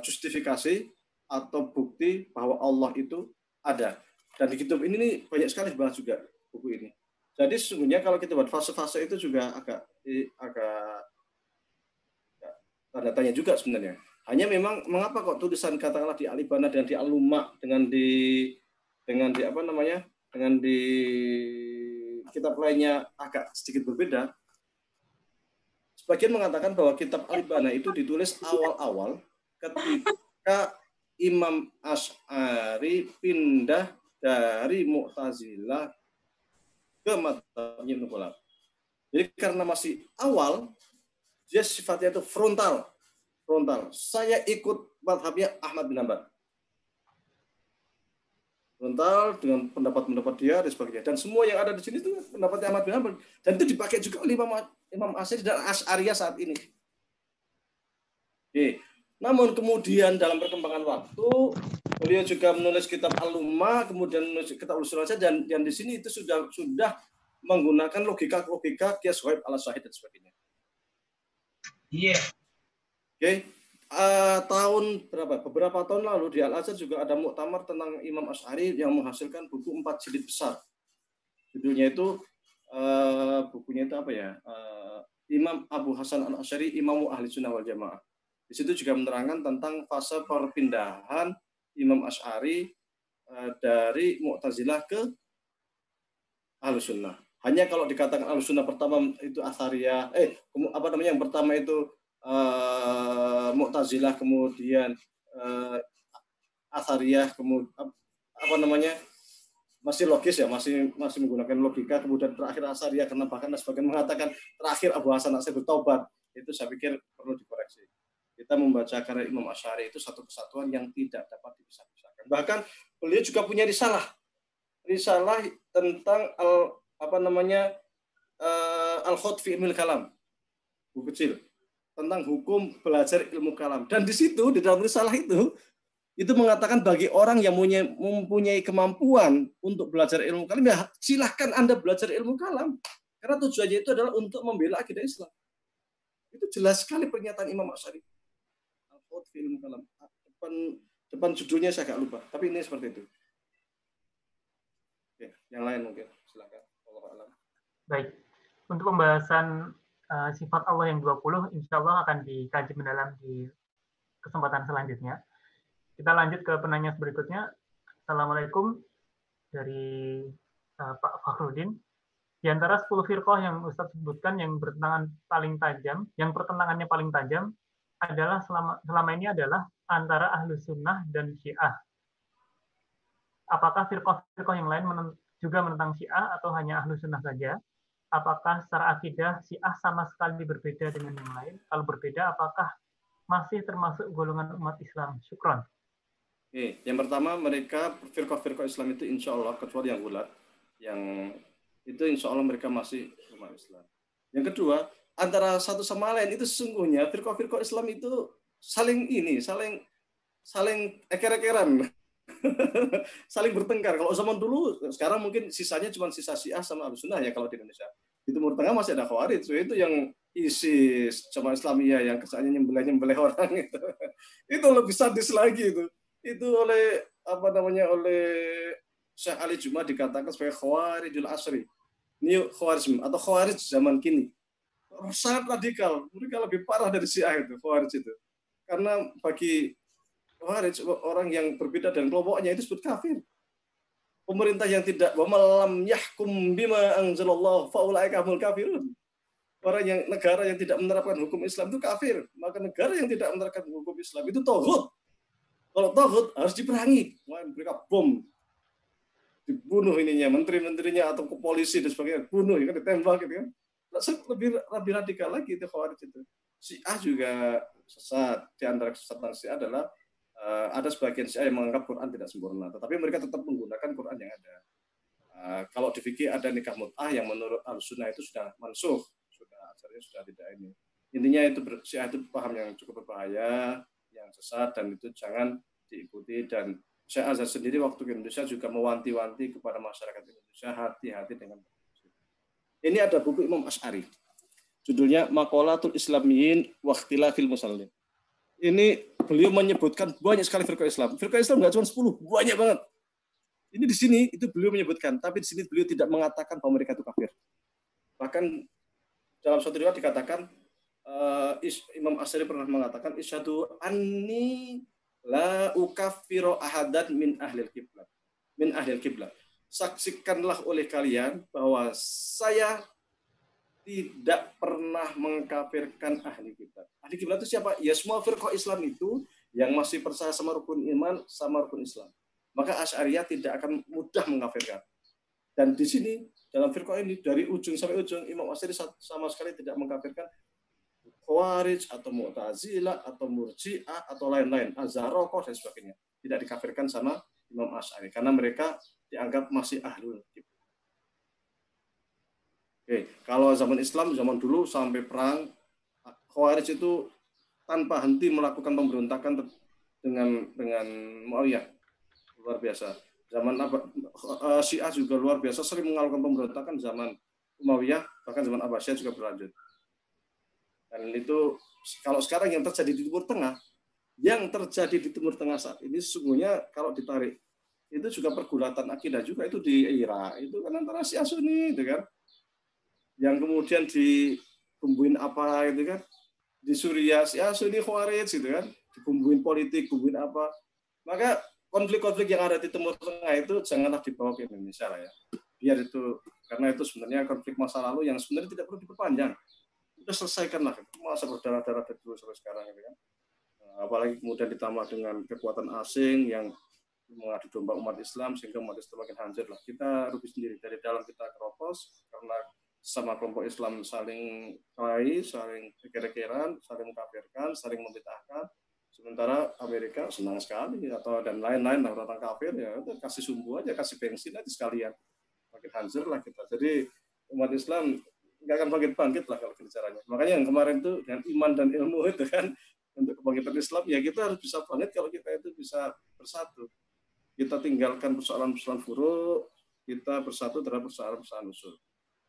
justifikasi atau bukti bahwa Allah itu ada. Dan di kitab ini banyak sekali dibahas juga buku ini. Jadi sesungguhnya kalau kita buat fase-fase itu juga agak tanda tanya juga sebenarnya. Hanya memang mengapa kok tulisan katakanlah di Al-Ibanah dan di Al-Lumma dengan di kitab lainnya agak sedikit berbeda. Sebagian mengatakan bahwa kitab Al-Ibanah itu ditulis awal-awal ketika Imam Asy'ari pindah dari Mu'tazilah ke mazhabnya Ibnu Qulab. Jadi karena masih awal, dia sifatnya itu frontal. Saya ikut mazhabnya Ahmad bin Hanbal. Frontal dengan pendapat-pendapat dia dan sebagainya. Dan semua yang ada di sini itu pendapatnya Ahmad bin Hanbal. Dan itu dipakai juga oleh Imam Asy'ari dan Asy'ariyah saat ini. Oke. Namun kemudian dalam perkembangan waktu, beliau juga menulis kitab Al-Lumma, kemudian menulis kitab Ushul Asad, dan di sini itu sudah menggunakan logika qiyas ghaib ala syahid dan sebagainya. Iya. Oke, beberapa tahun lalu di Al-Azhar juga ada muktamar tentang Imam Asy'ari yang menghasilkan buku 4 jilid besar. Judulnya itu bukunya itu apa ya? Imam Abu Hasan Al-Asy'ari, Imamu Ahli Sunnah wal Jamaah. Di situ juga menerangkan tentang fase perpindahan Imam Asy'ari dari Mu'tazilah ke Ahlus Sunnah. Hanya kalau dikatakan Ahlus Sunnah pertama itu Athariyah, yang pertama itu Mu'tazilah, kemudian Athariyah, kemudian masih logis ya, masih menggunakan logika, kemudian terakhir Asy'ariyah, karena bahkan sebagian mengatakan terakhir Abu Hasan Asy'ari bertobat. Itu saya pikir perlu dikoreksi. Kita membaca karya Imam Asy'ari itu satu kesatuan yang tidak dapat dipisah-pisahkan. Bahkan beliau juga punya risalah tentang Al-Khut fi Ilmil Kalam, buku kecil tentang hukum belajar ilmu kalam. Dan di situ di dalam risalah itu itu mengatakan bagi orang yang mempunyai kemampuan untuk belajar ilmu kalam, ya silahkan Anda belajar ilmu kalam. Karena tujuannya itu adalah untuk membela akidah Islam. Itu jelas sekali pernyataan Imam Asy'ari. Al-Qaud fi ilmu kalam. Depan judulnya saya agak lupa, tapi ini seperti itu. Oke, yang lain mungkin silakan. Wallahu a'lam. Baik. Untuk pembahasan sifat Allah yang 20, insya Allah akan dikaji mendalam di kesempatan selanjutnya. Kita lanjut ke penanya berikutnya. Assalamualaikum dari Pak Fakhrudin. Di antara 10 firqah yang Ustadz sebutkan yang bertentangan paling tajam, yang pertentangannya paling tajam adalah selama ini adalah antara Ahlus Sunnah dan Syiah. Apakah firqah-firqah yang lain juga menentang Syiah atau hanya Ahlus Sunnah saja? Apakah secara akidah Syiah sama sekali berbeda dengan yang lain? Kalau berbeda, apakah masih termasuk golongan umat Islam? Syukron. Oke, yang pertama mereka firqah-firqah Islam itu insya Allah kecuali yang gulat, yang itu insya Allah mereka masih umat Islam. Yang kedua, antara satu sama lain itu sesungguhnya firqah-firqah Islam itu saling eker-ekeran, saling bertengkar. Kalau zaman dulu, sekarang mungkin sisanya cuma sisa Syiah sama Ahlussunnah ya kalau di Indonesia. Di Timur Tengah masih ada Khawarij, itu yang ISIS, Jamaah Islamiyah yang kesannya nyembelih orang itu. Itu lebih sadis lagi itu. Itu oleh oleh Syekh Ali Juma dikatakan sebagai Khawarijul Asri, New Khawarizm atau Khawarij zaman kini. Sangat radikal, mereka lebih parah dari Syiah itu, Khawarij itu. Karena bagi Khawarij orang yang berbeda dan kelompoknya itu disebut kafir. Pemerintah yang tidak malam yahkum bima anzalallah faulaika humul kafirun. Negara yang tidak menerapkan hukum Islam itu kafir. Maka negara yang tidak menerapkan hukum Islam itu taghut. Kalau taghut harus diperangi, mereka bom, dibunuh ininya, menteri-menterinya atau ke polisi dan sebagainya, bunuh, ya kan, ditembak gitu kan. Lebih radikal lagi itu Khawarij itu. Syiah juga sesat. Di antara kesesatan Syiah adalah ada sebagian Syiah yang menganggap Quran tidak sempurna, tetapi mereka tetap menggunakan Quran yang ada. Kalau di fikih ada nikah mut'ah yang menurut Ahlussunnah itu sudah mansukh, sudah tidak ini. Intinya itu Syiah itu paham yang cukup berbahaya, yang sesat, dan itu jangan diikuti. Dan Syekh Azhar sendiri waktu ke Indonesia juga mewanti-wanti kepada masyarakat Indonesia hati-hati dengan ini. Ada buku Imam Asy'ari judulnya Maqalatul Islamiyyin wa Ikhtilafil Musallin. Ini beliau menyebutkan banyak sekali firqah Islam. Firqah Islam nggak cuma 10, banyak banget. Ini di sini itu beliau menyebutkan, tapi di sini beliau tidak mengatakan bahwa mereka itu kafir. Bahkan dalam suatu riwayat dikatakan Imam Asy'ari pernah mengatakan isyhadu anni la ukaffiru ahadan min ahlil qiblah. Saksikanlah oleh kalian bahwa saya tidak pernah mengkafirkan ahli kiblat. Ahli kiblat itu siapa? Ya semua firqah Islam itu yang masih percaya sama rukun iman sama rukun Islam. Maka Asy'ariyah tidak akan mudah mengkafirkan. Dan di sini dalam firqah ini dari ujung sampai ujung Imam Asy'ari sama sekali tidak mengkafirkan Khawarij atau Mu'tazilah atau Murji'ah atau lain-lain, Azaroqah dan sebagainya. Tidak dikafirkan sama Imam Asy'ari karena mereka dianggap masih ahlul kiblat. Oke, kalau zaman Islam, zaman dulu sampai perang, Khawarij itu tanpa henti melakukan pemberontakan dengan Muawiyah. Luar biasa. Zaman Syiah juga luar biasa, sering melakukan pemberontakan zaman Umayyah, bahkan zaman Abbasiyah juga berlanjut. Dan itu kalau sekarang yang terjadi di Timur Tengah, saat ini sesungguhnya kalau ditarik itu juga pergulatan akidah juga itu di Irak, itu kan antara Syiah Sunni itu kan. Yang kemudian dibumbuin apa itu kan, di Suriah Syiah Sunni Khawarij gitu kan, dibumbuin politik, bumbuin apa. Maka konflik-konflik yang ada di Timur Tengah itu janganlah dibawa ke Indonesia lah ya. Biar itu, karena itu sebenarnya konflik masa lalu yang sebenarnya tidak perlu diperpanjang. Udah selesaikanlah, masa berdarah-darah dari dulu sampai sekarang gitu kan. Apalagi kemudian ditambah dengan kekuatan asing yang mengadu domba umat Islam sehingga umat Islam makin hancur lah. Kita rugi sendiri, dari dalam kita keropos karena sama kelompok Islam saling kelahi, saling eker-ekeran, saling mengkafirkan, saling membid'ahkan. Sementara Amerika senang sekali atau dan lain-lain orang kafir ya udah kasih sumbu aja, kasih bensin aja sekalian. Makin hancur lah kita. Jadi umat Islam nggak akan bangkit lah kalau bicaranya. Makanya yang kemarin tuh dengan iman dan ilmu itu kan untuk kebangkitan Islam, ya kita harus bisa bangkit kalau kita itu bisa bersatu. Kita tinggalkan persoalan-persoalan furu, kita bersatu terhadap persoalan-persoalan usul.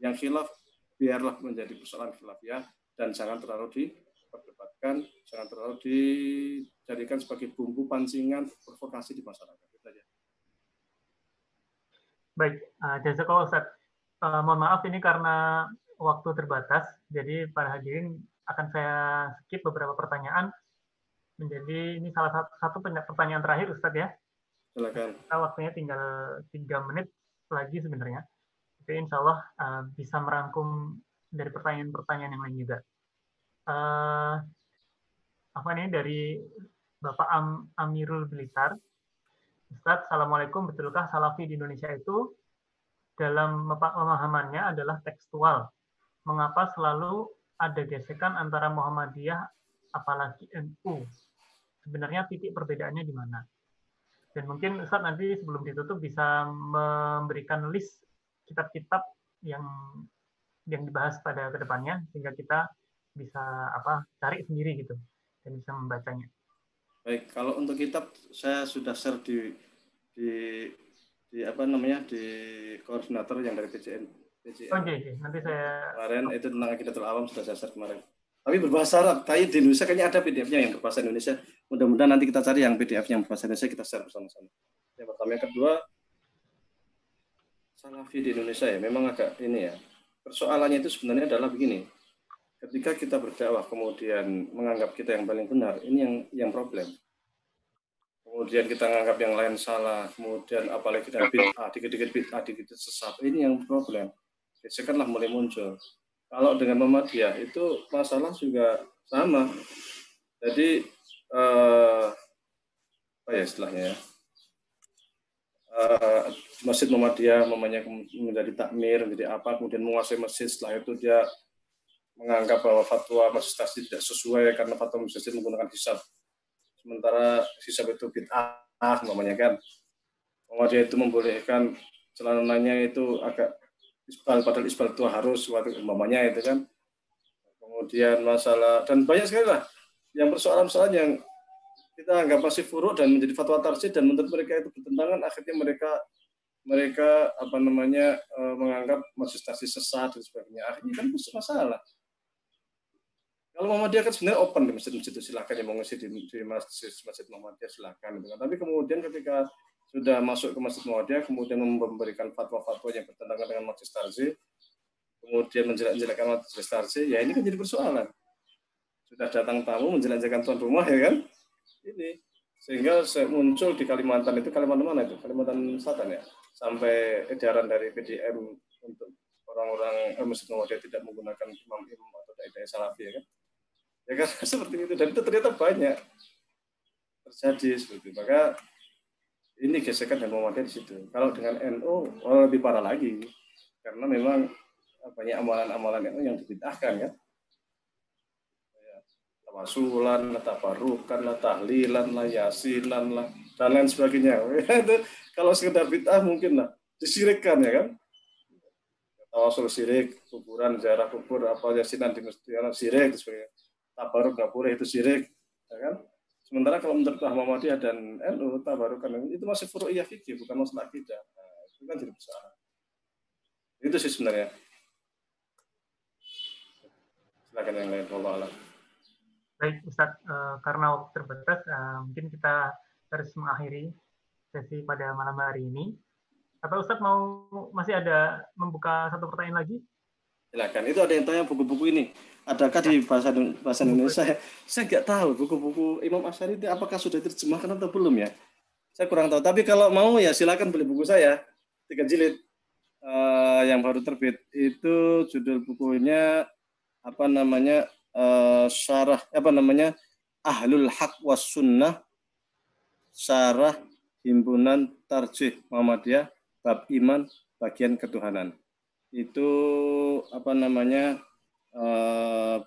Yang khilaf biarlah menjadi persoalan khilafiyah dan jangan terlalu diperdebatkan, jangan terlalu dijadikan sebagai bumbu pancingan provokasi di masyarakat. Itu aja. Baik, jazakallah Ustaz. Mohon maaf ini karena waktu terbatas, jadi para hadirin akan saya skip beberapa pertanyaan. Menjadi ini salah satu pertanyaan terakhir Ustaz ya. Silakan. Kita waktunya tinggal 3 menit lagi sebenarnya. Tapi insya Allah bisa merangkum dari pertanyaan-pertanyaan yang lain juga. Apa nih dari Bapak Amirul Blitar. Ustaz, Assalamualaikum, betulkah Salafi di Indonesia itu dalam pemahamannya adalah tekstual? Mengapa selalu ada gesekan antara Muhammadiyah apalagi NU? Sebenarnya titik perbedaannya di mana? Dan mungkin Ustaz nanti sebelum ditutup bisa memberikan list kitab-kitab yang dibahas pada kedepannya sehingga kita bisa cari sendiri gitu dan bisa membacanya. Baik, kalau untuk kitab saya sudah share di koordinator yang dari PJN. Oke, nanti saya kemarin itu tentang Aqidatul Awam sudah saya share kemarin. Tapi berbahasa Arab. Tapi di Indonesia kayaknya ada PDF-nya yang berbahasa Indonesia. Mudah-mudahan nanti kita cari yang PDF yang berbahasa Indonesia, kita share bersama-sama. Yang pertama, yang kedua, Salafi di Indonesia ya memang agak ini ya. Persoalannya itu sebenarnya adalah begini. Ketika kita berdakwah kemudian menganggap kita yang paling benar, ini yang problem. Kemudian kita menganggap yang lain salah, kemudian apalagi kita bid'ah, dikit-dikit bid'ah, dikit-dikit sesat. Ini yang problem. Gesekanlah mulai muncul. Kalau dengan Muhammadiyah itu masalah juga sama. Jadi apa ya istilahnya ya? Masjid Muhammadiyah mamanya menjadi takmir, menjadi apa, kemudian menguasai masjid. Setelah itu dia menganggap bahwa fatwa masjid tasdid tidak sesuai karena fatwa masjid menggunakan hisab. Sementara hisab itu bid'ah, mamanya kan. Muhammadiyah itu membolehkan celananya itu agak isbal, padahal isbal itu harus waktu umpamanya itu kan. Kemudian masalah dan banyak sekali lah yang persoalan-persoalan yang kita anggap masih furuk dan menjadi fatwa tarjih dan menurut mereka itu bertentangan, akhirnya mereka menganggap masjid tasdid sesat dan sebagainya. Akhirnya kan itu masalah. Kalau Muhammadiyah kan sebenarnya open di masjid-masjid itu, silakan yang mau ngisi di masjid Muhammadiyah silakan. Tapi kemudian ketika sudah masuk ke masjid Muhammadiyah, kemudian memberikan fatwa-fatwa yang bertentangan dengan majelis tarjih, kemudian menjelek-jelekkan majelis tarjih, ya ini kan jadi persoalan. Sudah datang tamu menjelek-jelekkan tuan rumah ya kan? Ini sehingga muncul di Kalimantan itu, Kalimantan mana itu? Kalimantan Selatan ya. Sampai edaran dari PDM untuk orang-orang masjid Muhammadiyah tidak menggunakan imam-imam atau dai-dai salafi ya kan? Ya kan seperti itu, dan itu ternyata banyak terjadi seperti itu. Maka ini gesekan dan Muhammadiyah di situ. Kalau dengan NU lebih parah lagi karena memang banyak amalan-amalan NU yang dibid'ahkan kan. Tawasulan, tabarukan, tahlilan, yasinan, dan lain sebagainya. Itu kalau sekedar bid'ah mungkin lah disirikkan ya kan. Tawasul sirik, kuburan, ziarah kubur, apa yasinan di masjid sirik, sebagainya. Tabaruk nggak boleh, itu sirik, ya kan? Sementara kalau menurut Muhammadiyah dan NU, tabarukan itu masih furu'iyah fikih, bukan masalah akidah. Nah, itu kan jadi besar. Itu sih sebenarnya. Silakan yang lain, wallahu a'lam. Baik Ustadz, karena waktu terbatas, mungkin kita harus mengakhiri sesi pada malam hari ini. Atau Ustadz masih ada membuka satu pertanyaan lagi? Silakan. Itu ada yang tanya buku-buku ini. Adakah di bahasa Indonesia? Saya nggak tahu buku-buku Imam Asy'ari itu apakah sudah diterjemahkan atau belum ya? Saya kurang tahu. Tapi kalau mau ya silakan beli buku saya 3 jilid yang baru terbit. Itu judul bukunya syarah Ahlul Haq was Sunnah, Syarah Himpunan Tarjih Muhammadiyah Bab Iman Bagian Ketuhanan. Itu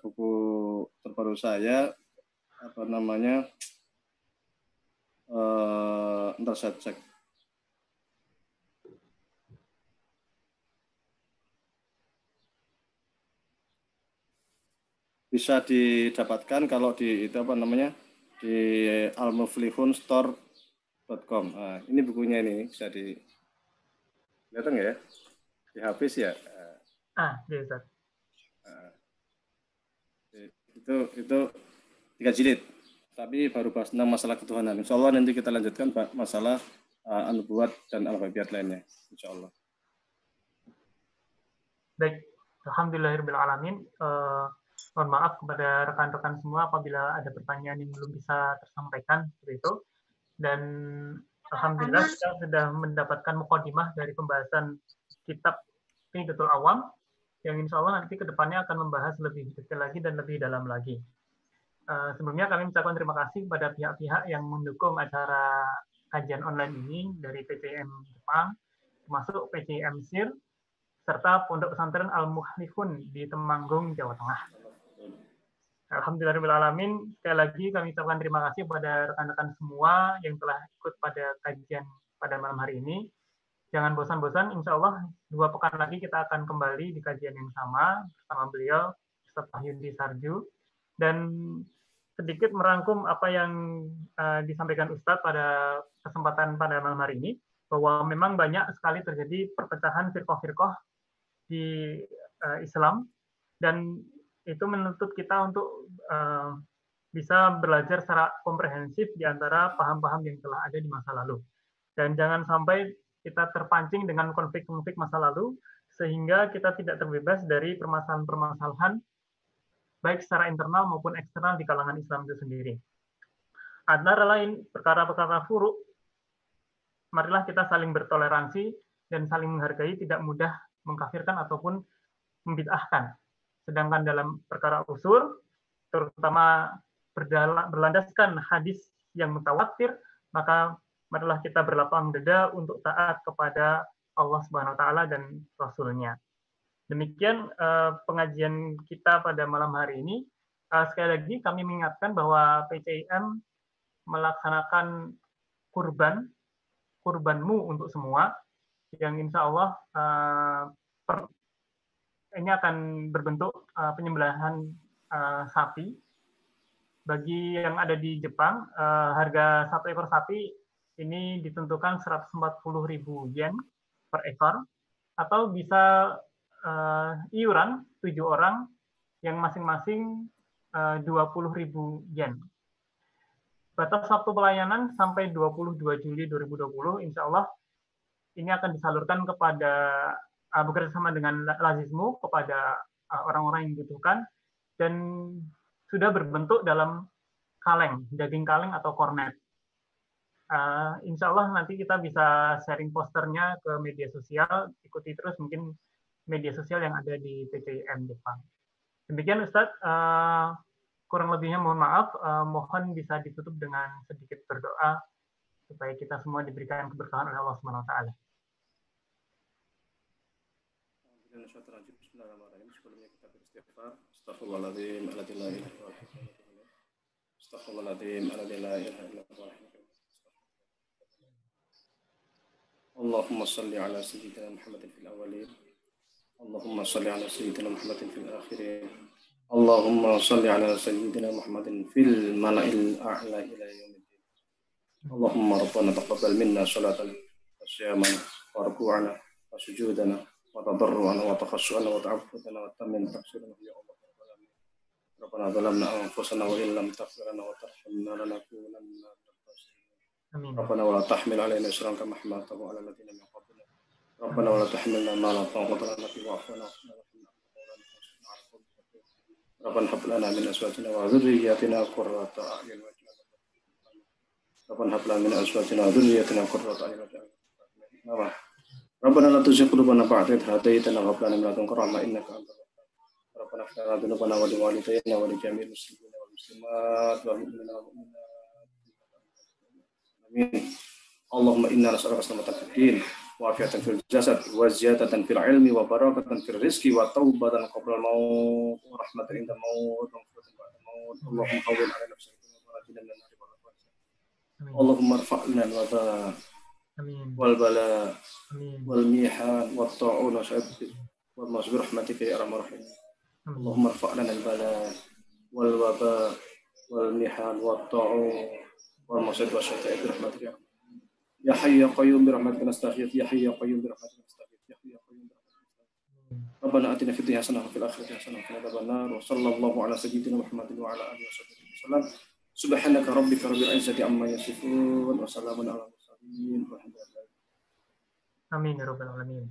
buku terbaru saya ntar saya cek. bisa didapatkan kalau di itu apa namanya di almuflihunstore.com. Nah, ini bukunya ini bisa di kelihatan nggak ya di HP sih ya. Iya Ustaz. Itu 3 jilid. Tapi baru bahas tentang masalah ketuhanan. Insya Allah nanti kita lanjutkan masalah an-nubuwat dan al-ghaibiyat lainnya. Insya Allah. Baik, alhamdulillahirrahmanirrahim. Mohon maaf kepada rekan-rekan semua apabila ada pertanyaan yang belum bisa tersampaikan seperti itu. Dan alhamdulillah kita sudah mendapatkan mukadimah dari pembahasan kitab Hidayatul Awam yang insya Allah nanti ke depannya akan membahas lebih detail lagi dan lebih dalam lagi. Sebelumnya kami mengucapkan terima kasih kepada pihak-pihak yang mendukung acara kajian online ini dari PCM Jepang, termasuk PCM SIR, serta Pondok Pesantren Al-Muhlifun di Temanggung, Jawa Tengah. Alhamdulillahirrahmanirrahim. Sekali lagi kami ucapkan terima kasih kepada rekan-rekan semua yang telah ikut pada kajian pada malam hari ini. Jangan bosan-bosan, insya Allah 2 pekan lagi kita akan kembali di kajian yang sama bersama beliau, Ustaz Wahyudi Sarju. Dan sedikit merangkum apa yang disampaikan Ustadz pada kesempatan pada malam hari ini, bahwa memang banyak sekali terjadi perpecahan firqah-firqah di Islam, dan itu menuntut kita untuk bisa belajar secara komprehensif di antara paham-paham yang telah ada di masa lalu. Dan jangan sampai kita terpancing dengan konflik-konflik masa lalu, sehingga kita tidak terbebas dari permasalahan-permasalahan baik secara internal maupun eksternal di kalangan Islam itu sendiri. Antara lain perkara-perkara furu', marilah kita saling bertoleransi dan saling menghargai, tidak mudah mengkafirkan ataupun membid'ahkan. Sedangkan dalam perkara usul, terutama berlandaskan hadis yang mutawatir, maka marilah kita berlapang dada untuk taat kepada Allah Subhanahu wa taala dan Rasul-Nya. Demikian pengajian kita pada malam hari ini. Sekali lagi kami mengingatkan bahwa PCIM melaksanakan kurbanmu untuk semua, yang insya Allah ini akan berbentuk penyembelihan sapi. Bagi yang ada di Jepang, harga 1 ekor sapi ini ditentukan 140.000 yen per ekor, atau bisa iuran 7 orang yang masing-masing 20.000 yen. Batas waktu pelayanan sampai 22 Juli 2020, insya Allah ini akan disalurkan kepada bekerjasama dengan Lazismu kepada orang-orang yang membutuhkan, dan sudah berbentuk dalam kaleng, daging kaleng atau kornet. Insya Allah nanti kita bisa sharing posternya ke media sosial, ikuti terus mungkin media sosial yang ada di PCIM Jepang. Demikian Ustadz, kurang lebihnya mohon maaf, mohon bisa ditutup dengan sedikit berdoa supaya kita semua diberikan keberkahan oleh Allah Subhanahu wa taala. Bismillahirrahmanirrahim. Sebelumnya kita beristighfar. Astaghfirullahaladzim, Astaghfirullahaladzim, Allahumma salli ala sayyidina Muhammadin fil awwalin. Allahumma salli ala sayyidina Muhammadin fil akhirin. Allahumma salli ala sayyidina Muhammadin fil mala'il a'la ila yaumiddin. Allahumma rabbana taqabbal minna salatan wa siyaman wa ruku'ana wa sujudana wa tadarru'ana wa takhassu'ana wa ta'affudana wa tammin taqsirana ya Allah. Rabbana zalamna anfusana wa illam taghfir lana wa tarhamna lanakunanna minal khasirin. Rabbana wa la tahmil alaina isran kama hamaltahu ala alladziina min qablina. Rabbana wa la tahmilna ma la taqata lana bihi wa'fu 'anna. Rabbana hab lana min azwajina wa dhurriyyatina qurrata a'yun waj'alna lil muttaqin imama. Rabbana hab lana min azwajina wa dhurriyyatina qurrata a'yun waj'alna lil muttaqin imama. Rabbana la tuzigh qulubana ba'da idh hadaytana wa hab lana min ladunka rahmah innaka antal wahhab. Rabbana ighfir lana dhunubana wa liwalidayna wa lijami'il muslimina wal muslimat wal mu'minina wal mu'minat. Amin. Allahumma inna nas'aluka salamatan fid din wa afiatan fil jasad wa ziyadatan fil ilmi wa barakatan fil rizqi wa taubatan qabla al-maut wa rahmatan inda al-maut wa maghfiratan ba'da al-maut. Allahumma hawwin 'alaina bisayyidina wa najina min an-nar wal afat. Allahumma irfa'na al-waba wal bala wal mihan wat ta'un wa syadid wal masbir rahmatika ya arhamar rahimin. Allahumma irfa'na al-bala والوباء والمحن والطاعون والمصائب والشتائم برحمتك يا حي يا قيوم برحمتك نستغيث يا حي يا قيوم برحمتك نستغيث يا حي يا قيوم برحمتك نستغيث ربنا آتنا في الدنيا حسنة وفي الآخرة حسنة وقنا عذاب النار وصلى الله على سيدنا محمد وعلى آله وصحبه وسلم سبحانك ربك رب العزة عما يصفون وسلام على المرسلين والحمد لله. Amin ya rabbal alamin.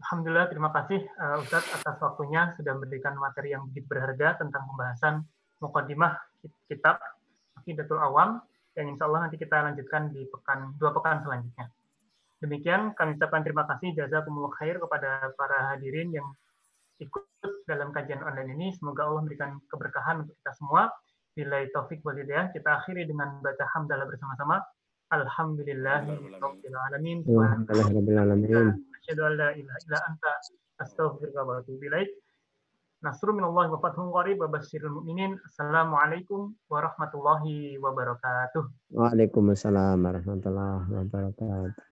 Alhamdulillah, terima kasih Ustadz atas waktunya sudah memberikan materi yang begitu berharga tentang pembahasan muqaddimah kitab Aqidatul Awam yang insya Allah nanti kita lanjutkan di dua pekan selanjutnya. Demikian kami ucapkan terima kasih jazakumullah khair kepada para hadirin yang ikut dalam kajian online ini. Semoga Allah memberikan keberkahan untuk kita semua. Billahi taufik wal hidayah. Kita akhiri dengan baca hamdalah bersama-sama. Alhamdulillahirabbil alamin. Alhamdulillahirabbil alamin. Asyhadu an la ilaha illa anta astaghfiruka wa atubu ilaik. Nasrun minallahi wa fathun qarib wa basyiril mu'minin. Assalamualaikum warahmatullahi wabarakatuh. Waalaikumsalam warahmatullahi wabarakatuh.